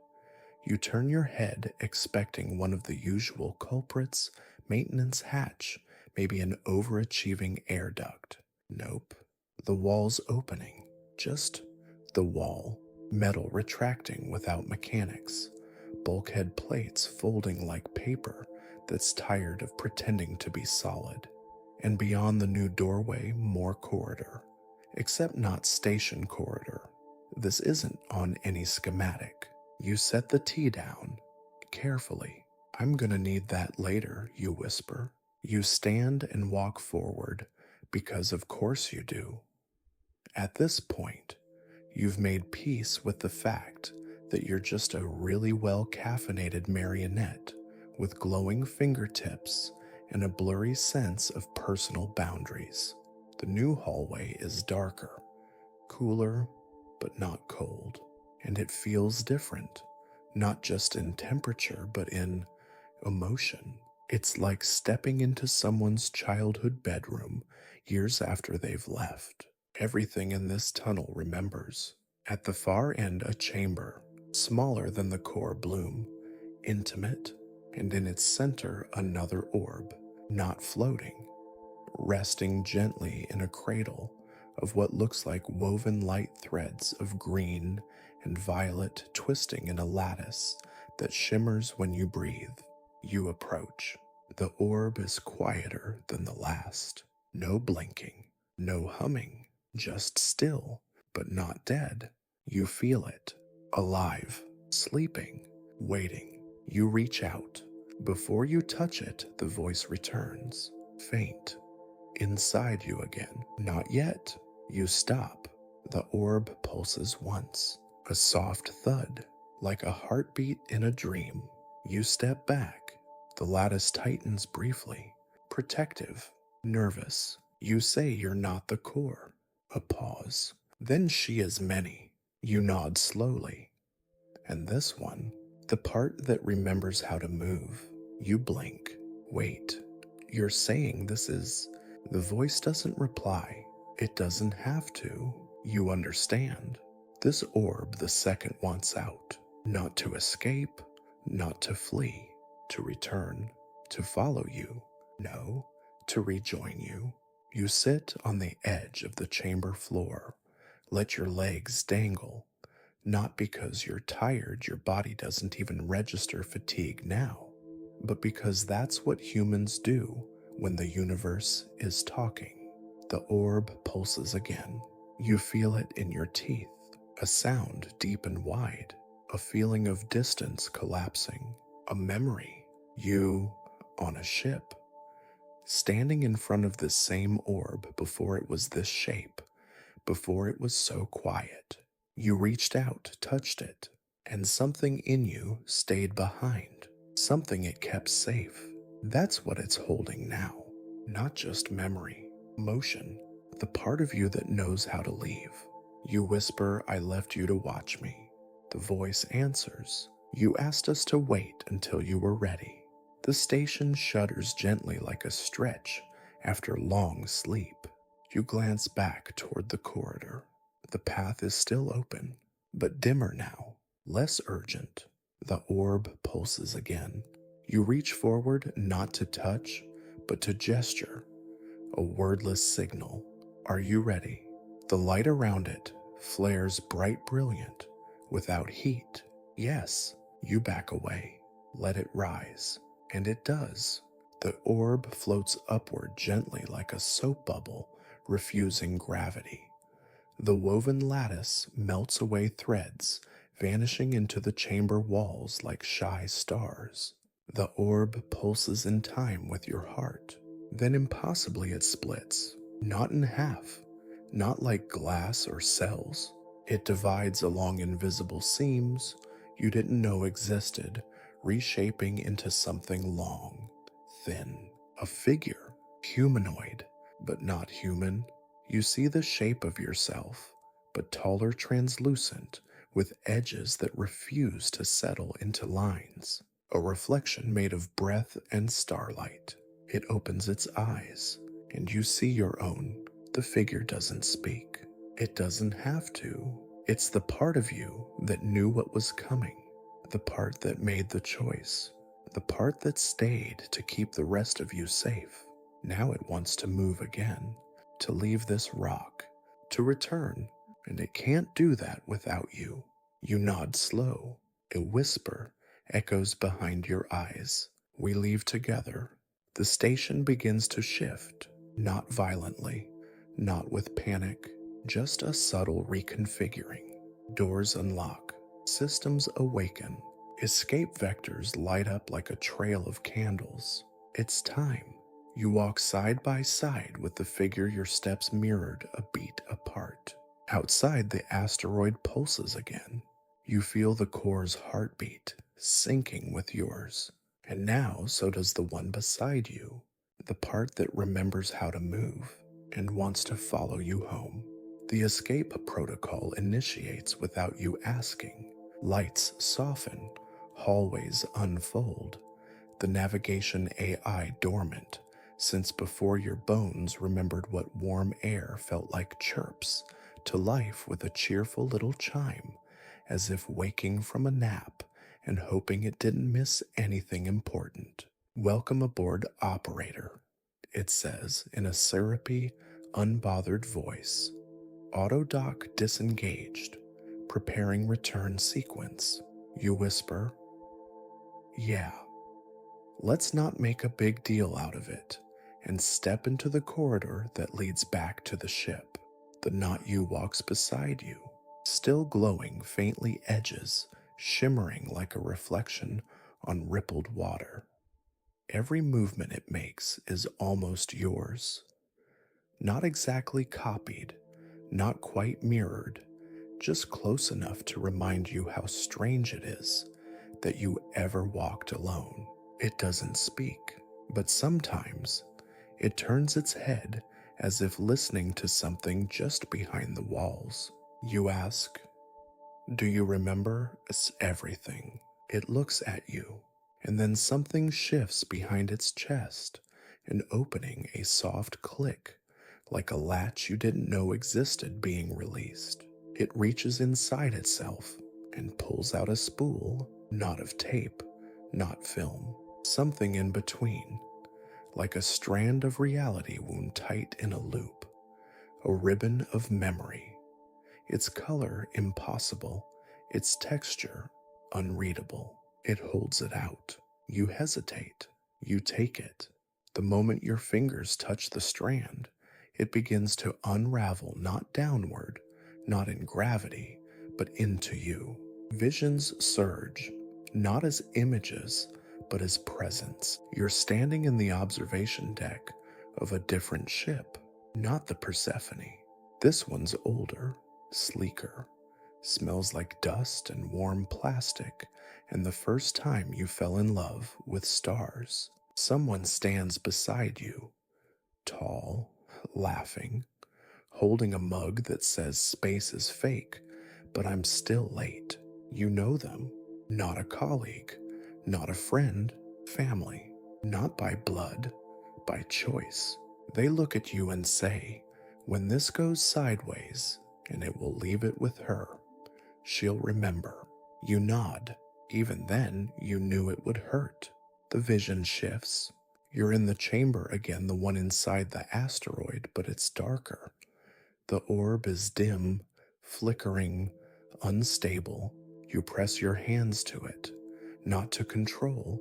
You turn your head expecting one of the usual culprits, maintenance hatch, maybe an overachieving air duct. Nope. The wall's opening. Just the wall. Metal retracting without mechanics. Bulkhead plates folding like paper that's tired of pretending to be solid. And beyond the new doorway, more corridor. Except not station corridor. This isn't on any schematic. You set the tea down. Carefully. I'm gonna need that later, you whisper. You stand and walk forward, because of course you do. At this point, you've made peace with the fact that you're just a really well-caffeinated marionette with glowing fingertips and a blurry sense of personal boundaries. The new hallway is darker, cooler, but not cold, and it feels different, not just in temperature, but in emotion. It's like stepping into someone's childhood bedroom years after they've left. Everything in this tunnel remembers. At the far end, a chamber, smaller than the core bloom, intimate, and in its center, another orb, not floating, resting gently in a cradle of what looks like woven light threads of green and violet twisting in a lattice that shimmers when you breathe. You approach. The orb is quieter than the last. No blinking, no humming, just still, but not dead. You feel it, alive, sleeping, waiting. You reach out. Before you touch it, the voice returns, faint, inside you again. Not yet. You stop. The orb pulses once, a soft thud, like a heartbeat in a dream. You step back. The lattice tightens briefly, protective, nervous. You say you're not the core. A pause. Then she is many. You nod slowly. And this one, the part that remembers how to move. You blink. Wait. You're saying this is... The voice doesn't reply. It doesn't have to. You understand. This orb the second wants out. Not to escape, not to flee, to return, to follow you. No, to rejoin you. You sit on the edge of the chamber floor. Let your legs dangle. Not because you're tired, your body doesn't even register fatigue now, but because that's what humans do when the universe is talking. The orb pulses again. You feel it in your teeth, a sound deep and wide, a feeling of distance collapsing, a memory. You, on a ship, standing in front of this same orb before it was this shape, before it was so quiet. You reached out, touched it, and something in you stayed behind, something it kept safe. That's what it's holding now, not just memory, motion, the part of you that knows how to leave. You whisper, I left you to watch me. The voice answers, you asked us to wait until you were ready. The station shudders gently like a stretch after long sleep. You glance back toward the corridor. The path is still open, but dimmer now, less urgent. The orb pulses again. You reach forward not to touch, but to gesture, a wordless signal. Are you ready? The light around it flares bright brilliant, without heat. Yes, you back away. Let it rise. And it does. The orb floats upward gently like a soap bubble, refusing gravity. The woven lattice melts away threads, vanishing into the chamber walls like shy stars. The orb pulses in time with your heart. Then impossibly it splits, not in half, not like glass or cells. It divides along invisible seams you didn't know existed, reshaping into something long, thin, a figure, humanoid, but not human. You see the shape of yourself, but taller, translucent, with edges that refuse to settle into lines. A reflection made of breath and starlight. It opens its eyes, and you see your own. The figure doesn't speak. It doesn't have to. It's the part of you that knew what was coming, the part that made the choice, the part that stayed to keep the rest of you safe. Now it wants to move again, to leave this rock, to return, and it can't do that without you. You nod slow. A whisper echoes behind your eyes. We leave together. The station begins to shift, not violently, not with panic, just a subtle reconfiguring. Doors unlock, systems awaken, escape vectors light up like a trail of candles. It's time. You walk side by side with the figure your steps mirrored a beat apart. Outside, the asteroid pulses again. You feel the core's heartbeat syncing with yours. And now, so does the one beside you, the part that remembers how to move and wants to follow you home. The escape protocol initiates without you asking. Lights soften, hallways unfold, the navigation AI dormant, since before your bones remembered what warm air felt like chirps, to life with a cheerful little chime, as if waking from a nap and hoping it didn't miss anything important. Welcome aboard, operator, it says in a syrupy, unbothered voice. Autodock disengaged, preparing return sequence. You whisper, yeah. Let's not make a big deal out of it, and step into the corridor that leads back to the ship. The Not You walks beside you, still glowing faintly edges, shimmering like a reflection on rippled water. Every movement it makes is almost yours. Not exactly copied, not quite mirrored, just close enough to remind you how strange it is that you ever walked alone. It doesn't speak, but sometimes it turns its head as if listening to something just behind the walls. You ask, do you remember? It's everything. It looks at you, and then something shifts behind its chest, an opening, a soft click, like a latch you didn't know existed being released. It reaches inside itself and pulls out a spool, not of tape, not film, something in between, like a strand of reality wound tight in a loop, a ribbon of memory. Its color impossible, its texture unreadable. It holds it out. You hesitate. You take it. The moment your fingers touch the strand, it begins to unravel, not downward, not in gravity, but into you. Visions surge, not as images, but as presence. You're standing in the observation deck of a different ship, not the Persephone. This one's older, sleeker, smells like dust and warm plastic, and the first time you fell in love with stars. Someone stands beside you, tall, laughing, holding a mug that says space is fake, but I'm still late. You know them, not a colleague, not a friend, family, not by blood, by choice. They look at you and say, when this goes sideways, and it will leave it with her, she'll remember. You nod. Even then, you knew it would hurt. The vision shifts. You're in the chamber again, the one inside the asteroid, but it's darker. The orb is dim, flickering, unstable. You press your hands to it, not to control,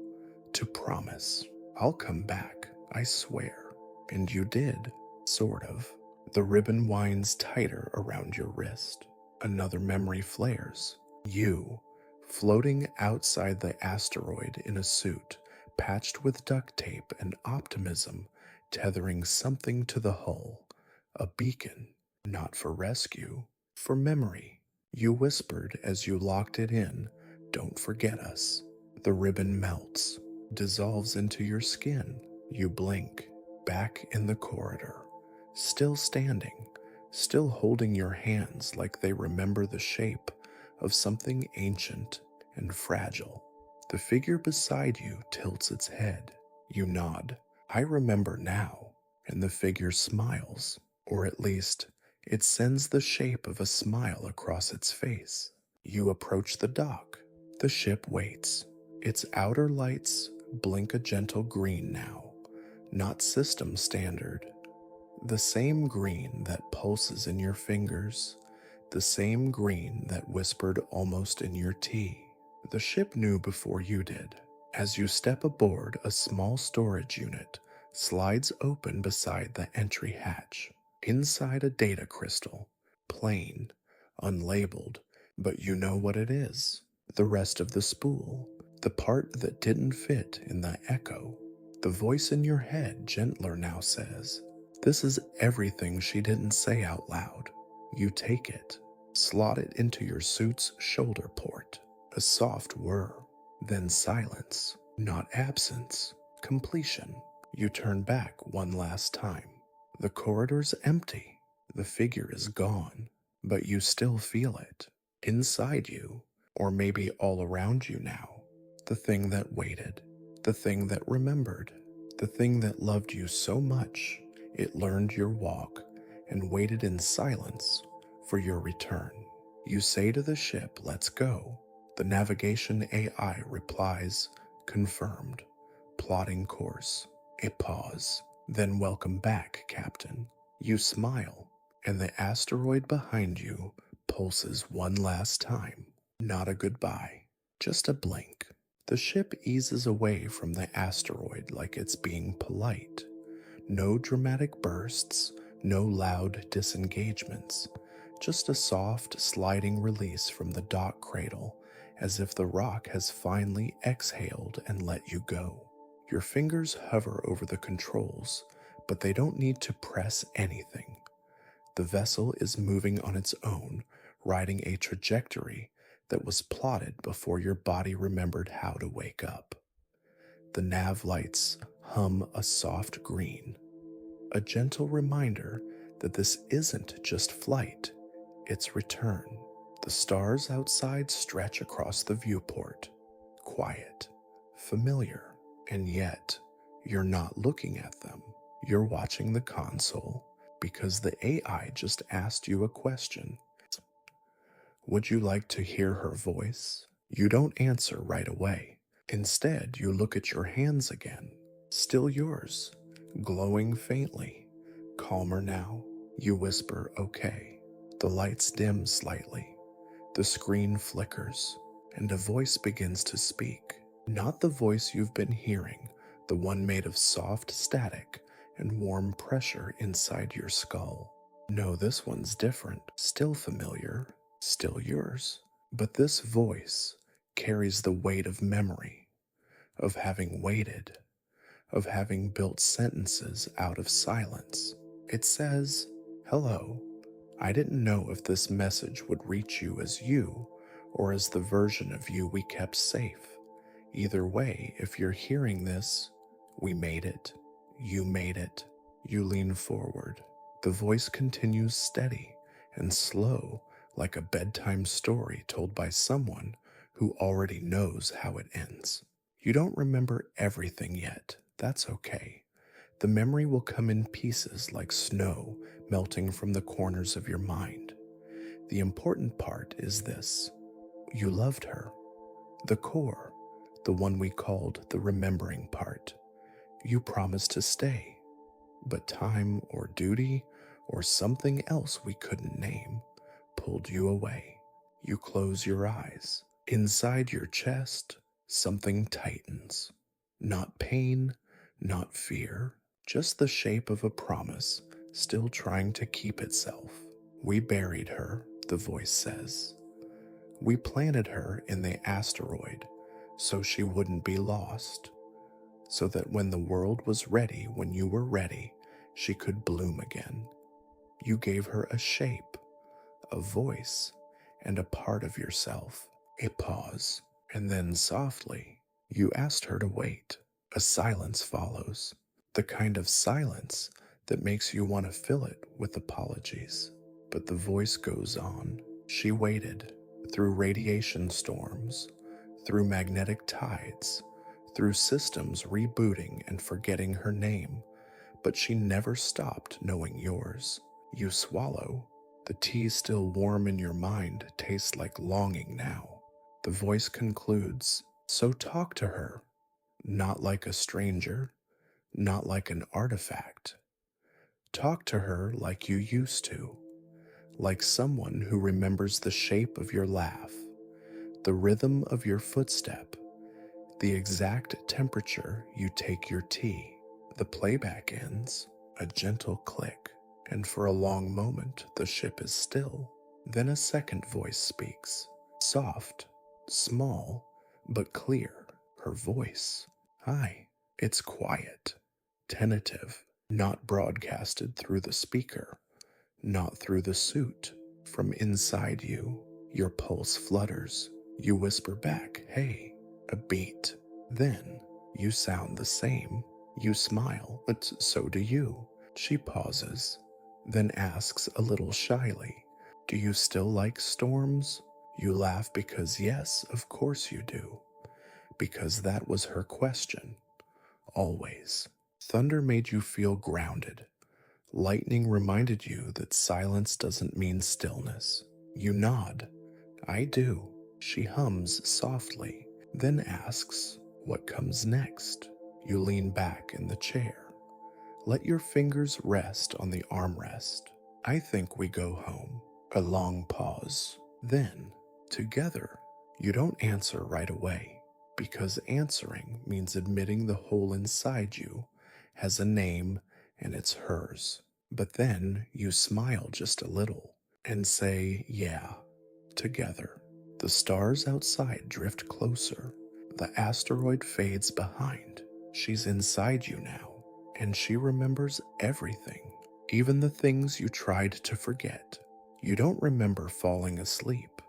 to promise. I'll come back, I swear. And you did, sort of. The ribbon winds tighter around your wrist. Another memory flares. You, floating outside the asteroid in a suit, patched with duct tape and optimism, tethering something to the hull. A beacon, not for rescue, for memory. You whispered as you locked it in, "Don't forget us." The ribbon melts, dissolves into your skin. You blink, back in the corridor. Still standing, still holding your hands like they remember the shape of something ancient and fragile. The figure beside you tilts its head. You nod. "I remember now." And the figure smiles, or at least, it sends the shape of a smile across its face. You approach the dock. The ship waits. Its outer lights blink a gentle green now, not system standard. The same green that pulses in your fingers, the same green that whispered almost in your tea. The ship knew before you did. As you step aboard, a small storage unit slides open beside the entry hatch. Inside a data crystal, plain, unlabeled, but you know what it is. The rest of the spool, the part that didn't fit in the echo. The voice in your head, gentler now, says, "This is everything she didn't say out loud." You take it, slot it into your suit's shoulder port. A soft whir, then silence, not absence, completion. You turn back one last time. The corridor's empty. The figure is gone, but you still feel it. Inside you, or maybe all around you now. The thing that waited, the thing that remembered, the thing that loved you so much it learned your walk and waited in silence for your return. You say to the ship, "Let's go." The navigation AI replies, "Confirmed." Plotting course. A pause. Then, "Welcome back, Captain." You smile, and the asteroid behind you pulses one last time. Not a goodbye, just a blink. The ship eases away from the asteroid like it's being polite. No dramatic bursts, no loud disengagements, just a soft sliding release from the dock cradle, as if the rock has finally exhaled and let you go. Your fingers hover over the controls, but they don't need to press anything. The vessel is moving on its own, riding a trajectory that was plotted before your body remembered how to wake up. The nav lights hum a soft green, a gentle reminder that this isn't just flight, it's return. The stars outside stretch across the viewport, quiet, familiar, and yet you're not looking at them. You're watching the console because the AI just asked you a question. Would you like to hear her voice? You don't answer right away. Instead, you look at your hands again, still yours, glowing faintly. Calmer now, you whisper, "Okay." The lights dim slightly. The screen flickers, and a voice begins to speak. Not the voice you've been hearing, the one made of soft static and warm pressure inside your skull. No, this one's different, still familiar, still yours. But this voice carries the weight of memory, of having waited, of having built sentences out of silence. It says, "Hello. I didn't know if this message would reach you as you or as the version of you we kept safe. Either way, if you're hearing this, we made it. You made it." You lean forward. The voice continues steady and slow, like a bedtime story told by someone who already knows how it ends. You don't remember everything yet. That's okay. The memory will come in pieces like snow melting from the corners of your mind. The important part is this: you loved her. The core, the one we called the remembering part. You promised to stay, but time or duty or something else we couldn't name pulled you away. You close your eyes. Inside your chest, Something tightens. Not pain, not fear, just the shape of a promise still trying to keep itself. We buried her, the voice says. We planted her in the asteroid so she wouldn't be lost, so that when the world was ready, when you were ready, she could bloom again. You gave her a shape, a voice, and a part of yourself. A pause, and then softly, you asked her to wait. A silence follows, the kind of silence that makes you want to fill it with apologies. But the voice goes on. She waited through radiation storms, through magnetic tides, through systems rebooting and forgetting her name, but she never stopped knowing yours. You swallow. The tea still warm in your mind tastes like longing now. The voice concludes, so talk to her, not like a stranger, not like an artifact. Talk to her like you used to, like someone who remembers the shape of your laugh, the rhythm of your footstep, the exact temperature you take your tea. The playback ends, a gentle click, and for a long moment the ship is still. Then a second voice speaks, soft, small, but clear. Her voice. Hi. It's quiet, tentative, not broadcasted through the speaker, not through the suit. From inside you, your pulse flutters. You whisper back, hey, a beat. Then you sound the same. You smile, but so do you. She pauses, then asks a little shyly, do you still like storms? You laugh because yes, of course you do. Because that was her question. Always. Thunder made you feel grounded. Lightning reminded you that silence doesn't mean stillness. You nod. I do. She hums softly, then asks, what comes next? You lean back in the chair. Let your fingers rest on the armrest. I think we go home. A long pause. Then, together. You don't answer right away, because answering means admitting the hole inside you has a name and it's hers. But then you smile just a little and say, yeah, together. The stars outside drift closer. The asteroid fades behind. She's inside you now, and she remembers everything, even the things you tried to forget. You don't remember falling asleep,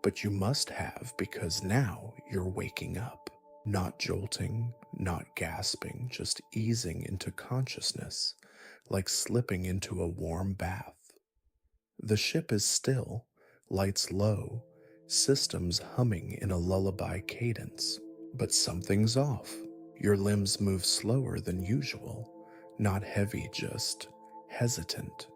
but you must have because now you're waking up. Not jolting, not gasping, just easing into consciousness, like slipping into a warm bath. The ship is still, lights low, systems humming in a lullaby cadence. But something's off. Your limbs move slower than usual, not heavy, just hesitant,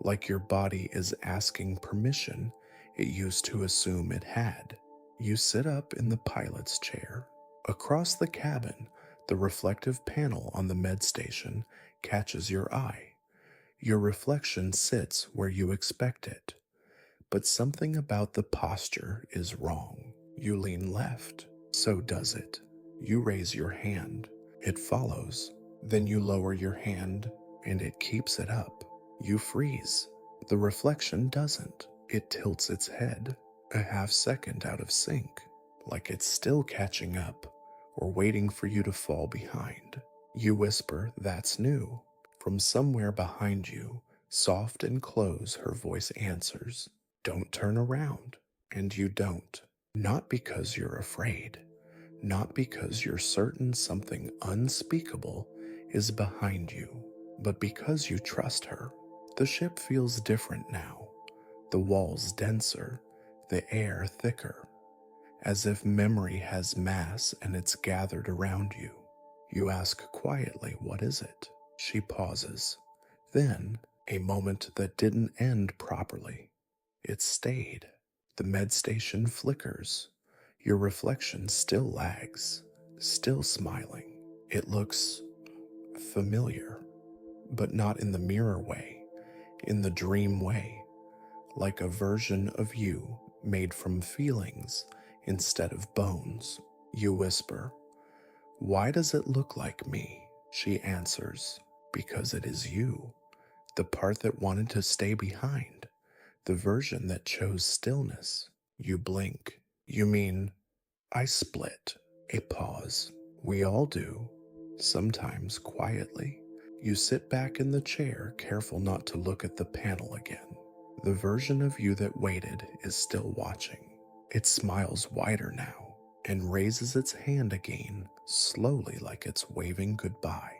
like your body is asking permission it used to assume it had. You sit up in the pilot's chair. Across the cabin, the reflective panel on the med station catches your eye. Your reflection sits where you expect it, but something about the posture is wrong. You lean left, so does it. You raise your hand, it follows. Then you lower your hand, and it keeps it up. You freeze. The reflection doesn't. It tilts its head, a half second out of sync, like it's still catching up or waiting for you to fall behind. You whisper, that's new. From somewhere behind you, soft and close, her voice answers, don't turn around. And you don't. Not because you're afraid, not because you're certain something unspeakable is behind you, but because you trust her. The ship feels different now. The walls denser, the air thicker, as if memory has mass and it's gathered around you. You ask quietly, what is it? She pauses. Then, a moment that didn't end properly. It stayed. The med station flickers. Your reflection still lags, still smiling. It looks familiar, but not in the mirror way, in the dream way, like a version of you made from feelings instead of bones. You whisper, "Why does it look like me?" She answers, "Because it is you, the part that wanted to stay behind, the version that chose stillness." You blink. "You mean?" I split. A pause. "We all do. Sometimes quietly." You sit back in the chair, careful not to look at the panel again. The version of you that waited is still watching. It smiles wider now and raises its hand again, slowly, like it's waving goodbye.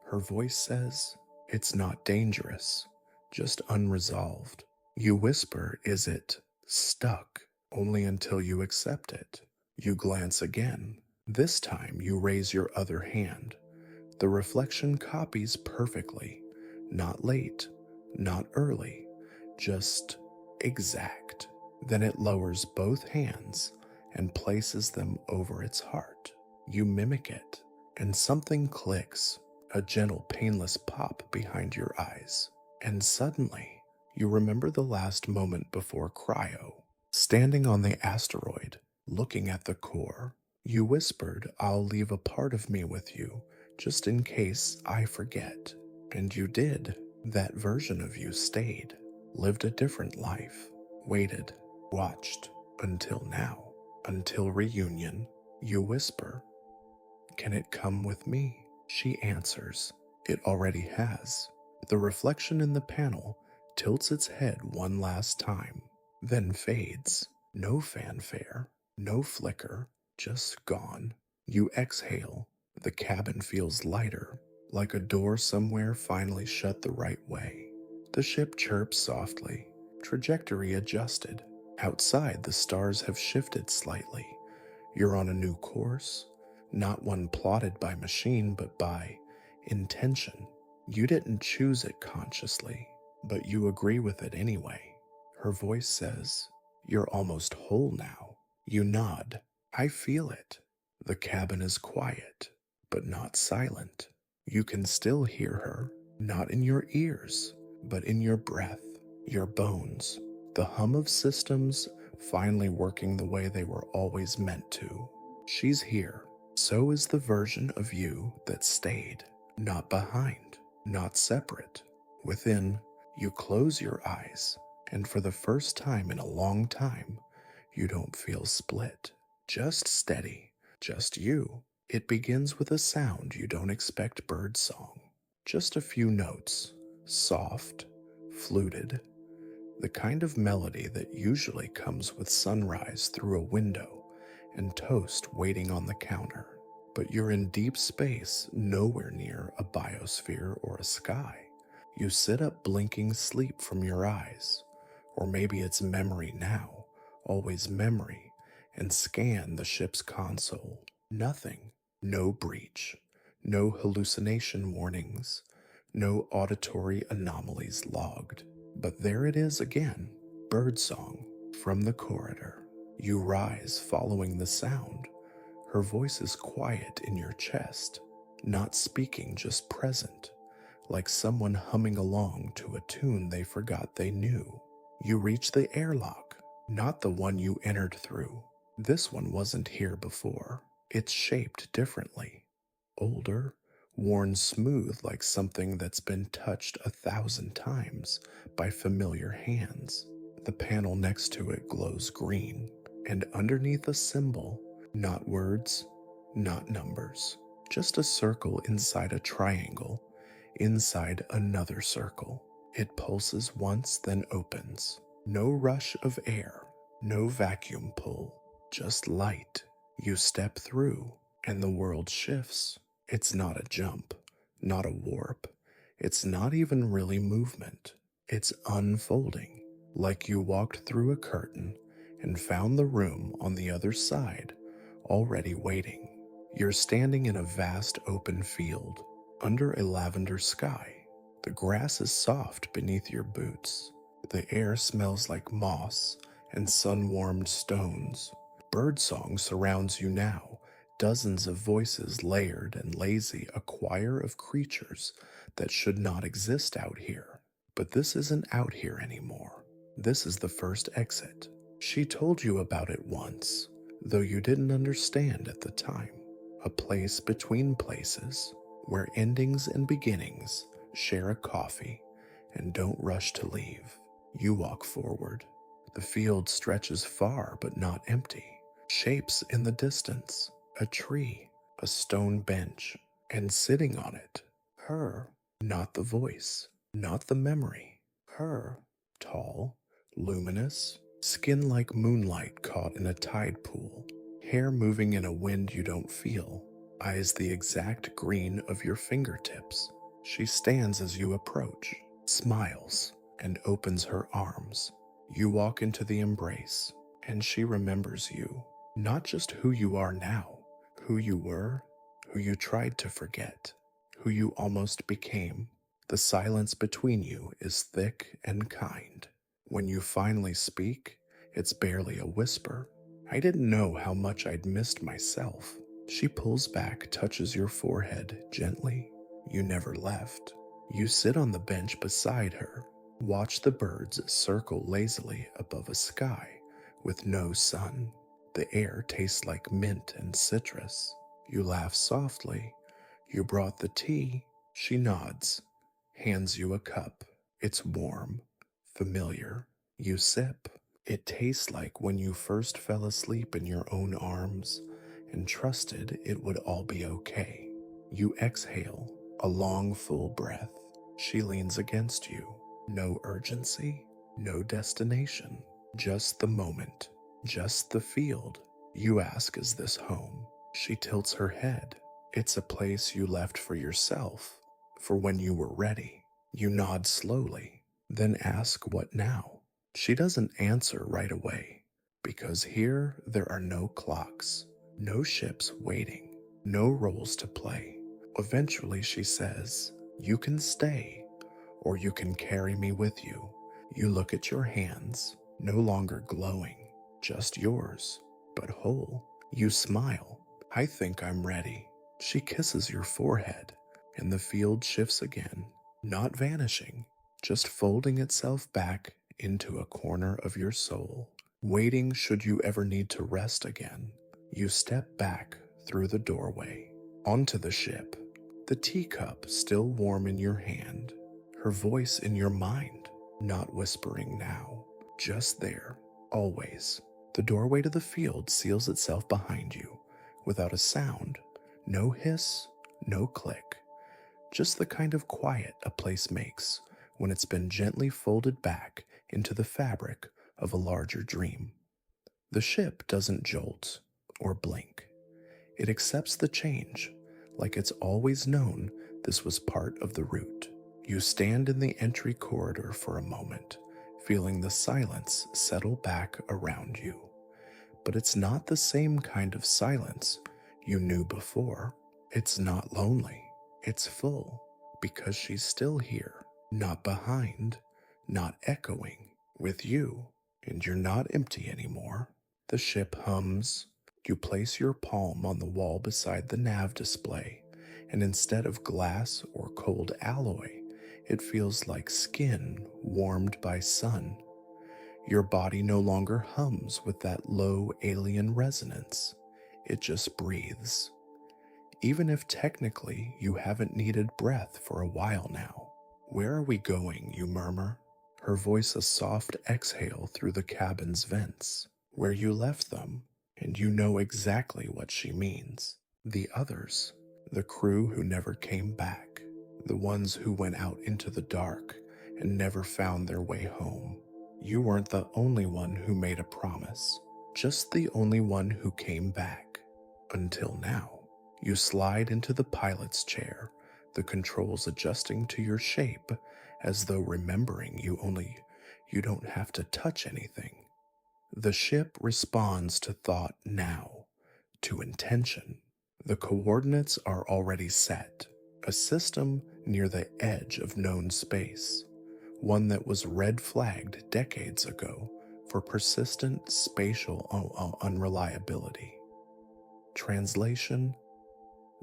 Her voice says, "It's not dangerous, just unresolved." You whisper, "Is it stuck?" Only until you accept it. You glance again. This time you raise your other hand. The reflection copies perfectly. Not late, not early, just exact. Then it lowers both hands and places them over its heart. You mimic it, and something clicks, a gentle, painless pop behind your eyes. And suddenly, you remember the last moment before cryo, standing on the asteroid, looking at the core. You whispered, "I'll leave a part of me with you, just in case I forget." And you did. That version of you stayed, lived a different life, waited, watched, until now, until reunion. You whisper, "Can it come with me?" She answers, "It already has." The reflection in the panel tilts its head one last time, then fades. No fanfare, no flicker, just gone. You exhale. The cabin feels lighter, like a door somewhere finally shut the right way. The ship chirps softly, trajectory adjusted. Outside, the stars have shifted slightly. You're on a new course, not one plotted by machine, but by intention. You didn't choose it consciously, but you agree with it anyway. Her voice says, "You're almost whole now." You nod. "I feel it." The cabin is quiet, but not silent. You can still hear her, not in your ears, but in your breath, your bones, the hum of systems finally working the way they were always meant to. She's here. So is the version of you that stayed, not behind, not separate. Within, you close your eyes, and for the first time in a long time, you don't feel split. Just steady, just you. It begins with a sound you don't expect, bird song. Just a few notes, soft, fluted, the kind of melody that usually comes with sunrise through a window and toast waiting on the counter. But you're in deep space, nowhere near a biosphere or a sky. You sit up, blinking sleep from your eyes. Or maybe it's memory now, always memory, and scan the ship's console. Nothing. No breach. No hallucination warnings. No auditory anomalies logged. But there it is again, birdsong from the corridor. You rise following the sound. Her voice is quiet in your chest, not speaking, just present, like someone humming along to a tune they forgot they knew. You reach the airlock, not the one you entered through. This one wasn't here before. It's shaped differently. Older, worn smooth like something that's been touched 1,000 times by familiar hands. The panel next to it glows green, and underneath a symbol, not words, not numbers, just a circle inside a triangle, inside another circle. It pulses once, then opens. No rush of air, no vacuum pull, just light. You step through, and the world shifts. It's not a jump, not a warp. It's not even really movement. It's unfolding, like you walked through a curtain and found the room on the other side already waiting. You're standing in a vast open field under a lavender sky. The grass is soft beneath your boots. The air smells like moss and sun-warmed stones. Birdsong surrounds you now, dozens of voices layered and lazy, a choir of creatures that should not exist out here. But this isn't out here anymore. This is the first exit. She told you about it once. though you didn't understand at the time. A place between places where endings and beginnings share a coffee and don't rush to leave. You walk forward. The field stretches far but not empty. Shapes in the distance, a tree, a stone bench, and sitting on it, her, not the voice, not the memory, her, tall, luminous, skin like moonlight caught in a tide pool, hair moving in a wind you don't feel, eyes the exact green of your fingertips. She stands as you approach, smiles, and opens her arms. You walk into the embrace, and she remembers you. Not just who you are now, who you were, who you tried to forget, who you almost became. The silence between you is thick and kind. When you finally speak, it's barely a whisper. I didn't know how much I'd missed myself. She pulls back, touches your forehead gently. You never left. You sit on the bench beside her, watch the birds circle lazily above a sky with no sun. The air tastes like mint and citrus. You laugh softly. You brought the tea. She nods, hands you a cup. It's warm, familiar. You sip. It tastes like when you first fell asleep in your own arms and trusted it would all be okay. You exhale, a long, full breath. She leans against you. No urgency, no destination, just the moment, just the field. You ask, is this home? She tilts her head. It's a place you left for yourself, for when you were ready. You nod slowly, then ask, what now? She doesn't answer right away, because here there are no clocks, no ships waiting, no roles to play. Eventually she says, you can stay, or you can carry me with you. You look at your hands, no longer glowing, just yours, but whole. You smile. I think I'm ready. She kisses your forehead, and the field shifts again, not vanishing, just folding itself back into a corner of your soul, waiting should you ever need to rest again. You step back through the doorway, onto the ship, the teacup still warm in your hand, her voice in your mind, not whispering now, just there, always. The doorway to the field seals itself behind you, without a sound, no hiss, no click, just the kind of quiet a place makes when it's been gently folded back into the fabric of a larger dream. The ship doesn't jolt or blink. It accepts the change, like it's always known this was part of the route. You stand in the entry corridor for a moment, feeling the silence settle back around you. But it's not the same kind of silence you knew before. It's not lonely. It's full, because she's still here, not behind, not echoing, with you, and you're not empty anymore. The ship hums. You place your palm on the wall beside the nav display, and instead of glass or cold alloy, it feels like skin warmed by sun. Your body no longer hums with that low alien resonance. It just breathes. Even if technically you haven't needed breath for a while now. Where are we going, you murmur, her voice a soft exhale through the cabin's vents. Where you left them, and you know exactly what she means. The others, the crew who never came back, the ones who went out into the dark and never found their way home. You weren't the only one who made a promise, just the only one who came back. Until now. You slide into the pilot's chair, the controls adjusting to your shape, as though remembering you don't have to touch anything. The ship responds to thought now, to intention. The coordinates are already set, a system near the edge of known space, one that was red flagged decades ago for persistent spatial unreliability. Translation: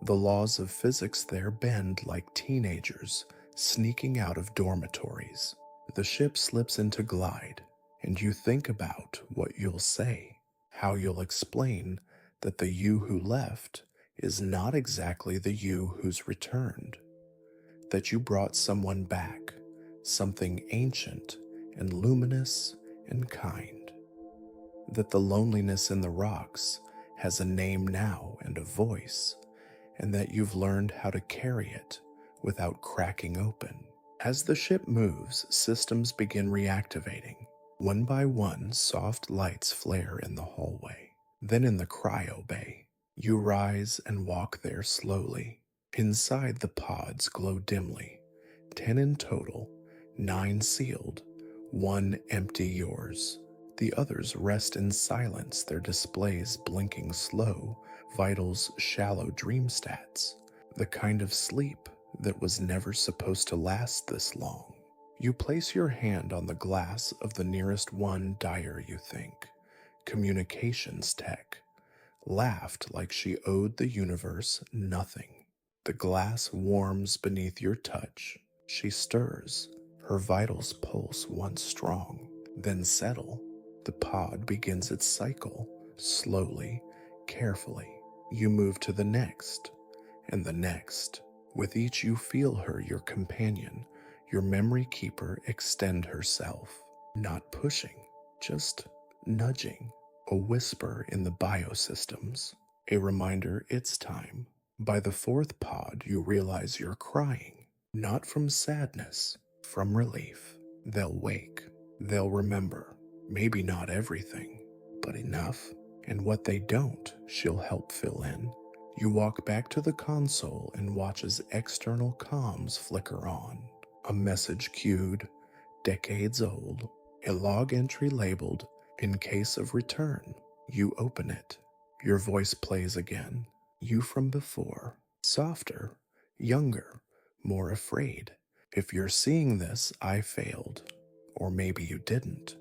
the laws of physics there bend like teenagers sneaking out of dormitories. The ship slips into glide, and you think about what you'll say. how you'll explain that the you who left is not exactly the you who's returned, that you brought someone back, something ancient and luminous and kind, that the loneliness in the rocks has a name now and a voice, and that you've learned how to carry it without cracking open. As the ship moves, systems begin reactivating. One by one, soft lights flare in the hallway. Then in the cryo bay, you rise and walk there slowly. Inside, the pods glow dimly. 10 in total, 9 sealed, 1 empty yours. The others rest in silence, their displays blinking slow, vitals shallow dream stats, the kind of sleep that was never supposed to last this long. You place your hand on the glass of the nearest one, dire you think, communications tech, laughed like she owed the universe nothing. The glass warms beneath your touch. She stirs, her vitals pulse once strong, then settle. The pod begins its cycle, slowly, carefully. You move to the next, and the next. With each you feel her, your companion, your memory keeper, extend herself, not pushing, just nudging, a whisper in the biosystems, a reminder it's time. By the 4th pod, you realize you're crying, not from sadness, from relief. They'll wake, they'll remember, maybe not everything, but enough, and what they don't, she'll help fill in. You walk back to the console and watch as external comms flicker on. A message queued, decades old, a log entry labeled, "In case of return." You open it. Your voice plays again. You from before. Softer, younger, more afraid. If you're seeing this, I failed. Or maybe you didn't.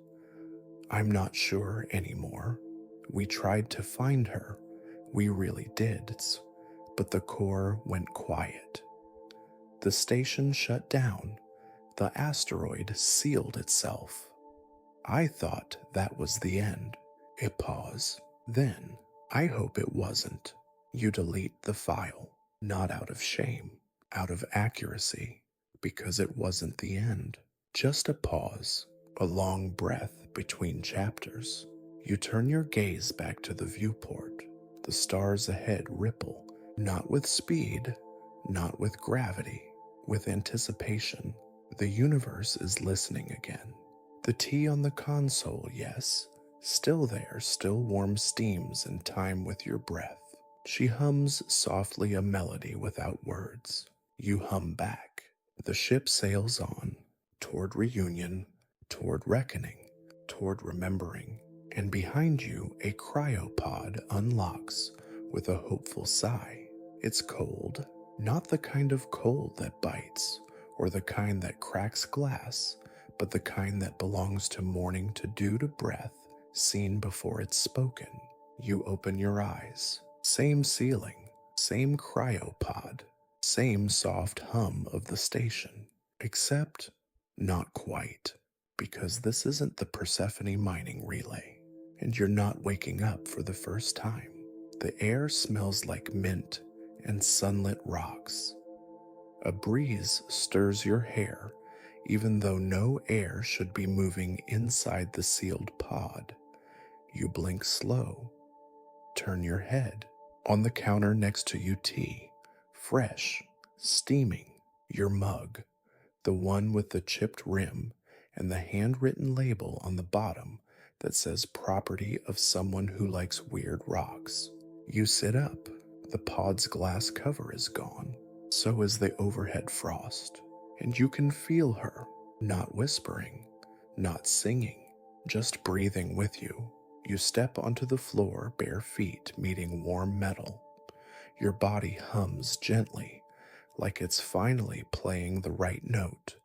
I'm not sure anymore. We tried to find her. We really did. But the core went quiet. The station shut down. The asteroid sealed itself. I thought that was the end. A pause. Then, I hope it wasn't. You delete the file, not out of shame, out of accuracy, because it wasn't the end. Just a pause, a long breath between chapters. You turn your gaze back to the viewport. The stars ahead ripple, not with speed, not with gravity, with anticipation. The universe is listening again. The tea on the console, yes, still there, still warm steams in time with your breath. She hums softly a melody without words. You hum back. The ship sails on, toward reunion, toward reckoning, toward remembering. And behind you, a cryopod unlocks with a hopeful sigh. It's cold, not the kind of cold that bites, or the kind that cracks glass, but the kind that belongs to morning to dew to breath, seen before it's spoken. You open your eyes. Same ceiling, same cryopod, same soft hum of the station. Except, not quite, because this isn't the Persephone mining relay, and you're not waking up for the first time. The air smells like mint and sunlit rocks. A breeze stirs your hair, even though no air should be moving inside the sealed pod. You blink slow. Turn your head. On the counter next to you, tea, fresh, steaming, your mug, the one with the chipped rim and the handwritten label on the bottom that says property of someone who likes weird rocks. You sit up. The pod's glass cover is gone. So is the overhead frost. And you can feel her, not whispering, not singing, just breathing with you. You step onto the floor, bare feet meeting warm metal. Your body hums gently, like it's finally playing the right note.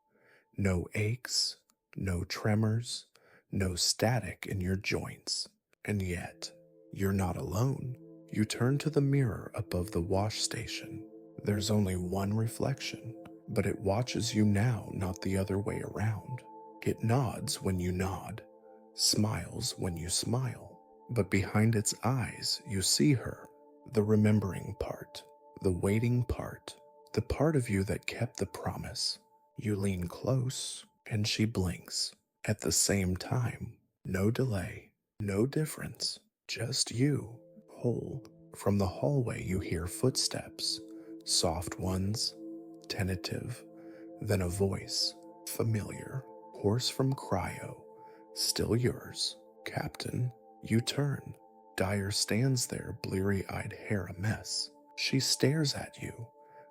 No aches, no tremors, no static in your joints. And yet, you're not alone. You turn to the mirror above the wash station. There's only one reflection, but it watches you now, not the other way around. It nods when you nod, smiles when you smile, But behind its eyes, you see her, the remembering part, the waiting part, the part of you that kept the promise. You lean close, and she blinks. At the same time, no delay, no difference, just you, whole. From the hallway, you hear footsteps, soft ones, tentative, then a voice, familiar, hoarse from cryo, still yours, Captain. You turn. Dyer stands there, bleary eyed hair a mess. She stares at you,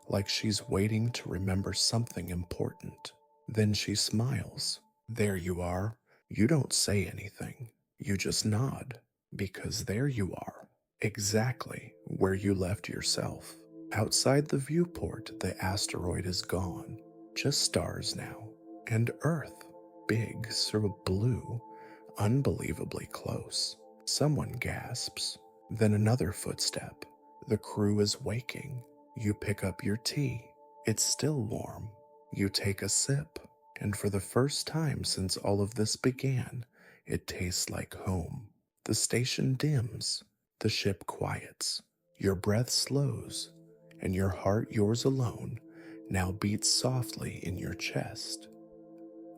like she's waiting to remember something important. Then she smiles. There you are. You don't say anything. You just nod, because there you are, exactly where you left yourself. Outside the viewport, the asteroid is gone. Just stars now. And Earth, big, sort of blue, unbelievably close. Someone gasps. Then another footstep. The crew is waking. You pick up your tea. It's still warm. You take a sip, and for the first time since all of this began, it tastes like home. The station dims. The ship quiets. Your breath slows, and your heart, yours alone, now beats softly in your chest.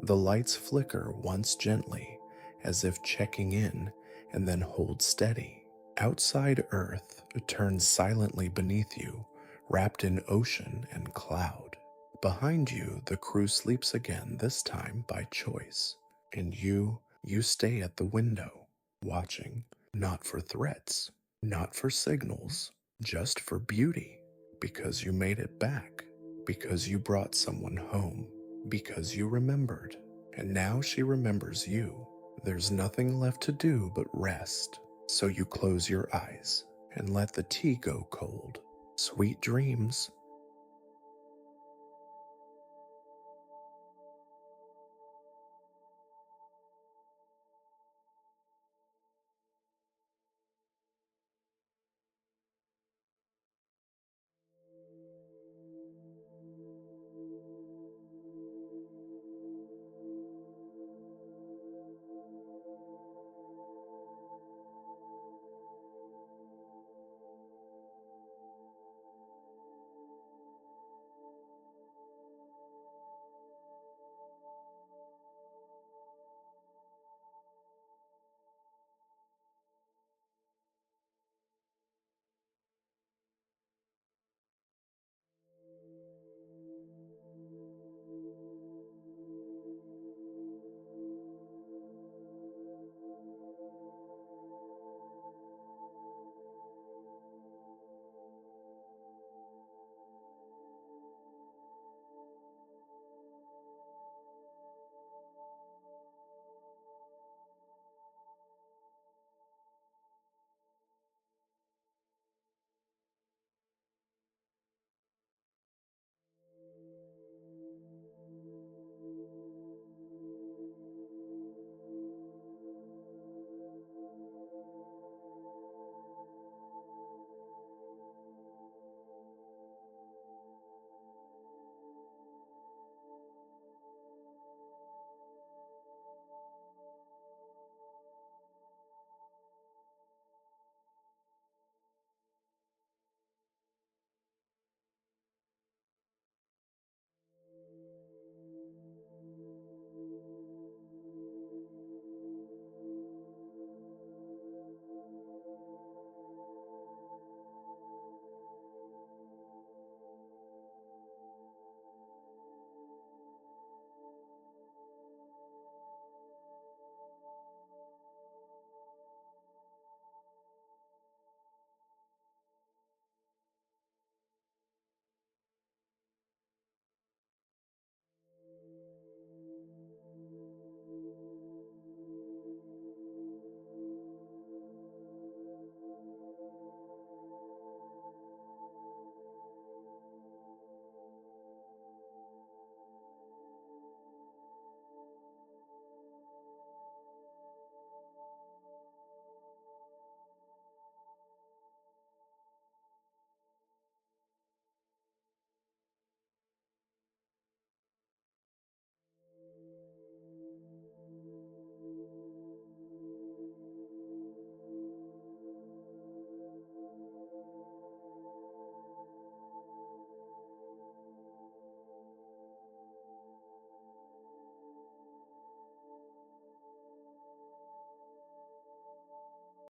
The lights flicker once gently, as if checking in, and then hold steady. Outside, Earth turns silently beneath you, wrapped in ocean and cloud. Behind you, the crew sleeps again, this time by choice. And you stay at the window, watching, not for threats, not for signals, just for beauty. Because you made it back, because you brought someone home, because you remembered. And now she remembers you. There's nothing left to do but rest. So you close your eyes and let the tea go cold. Sweet dreams,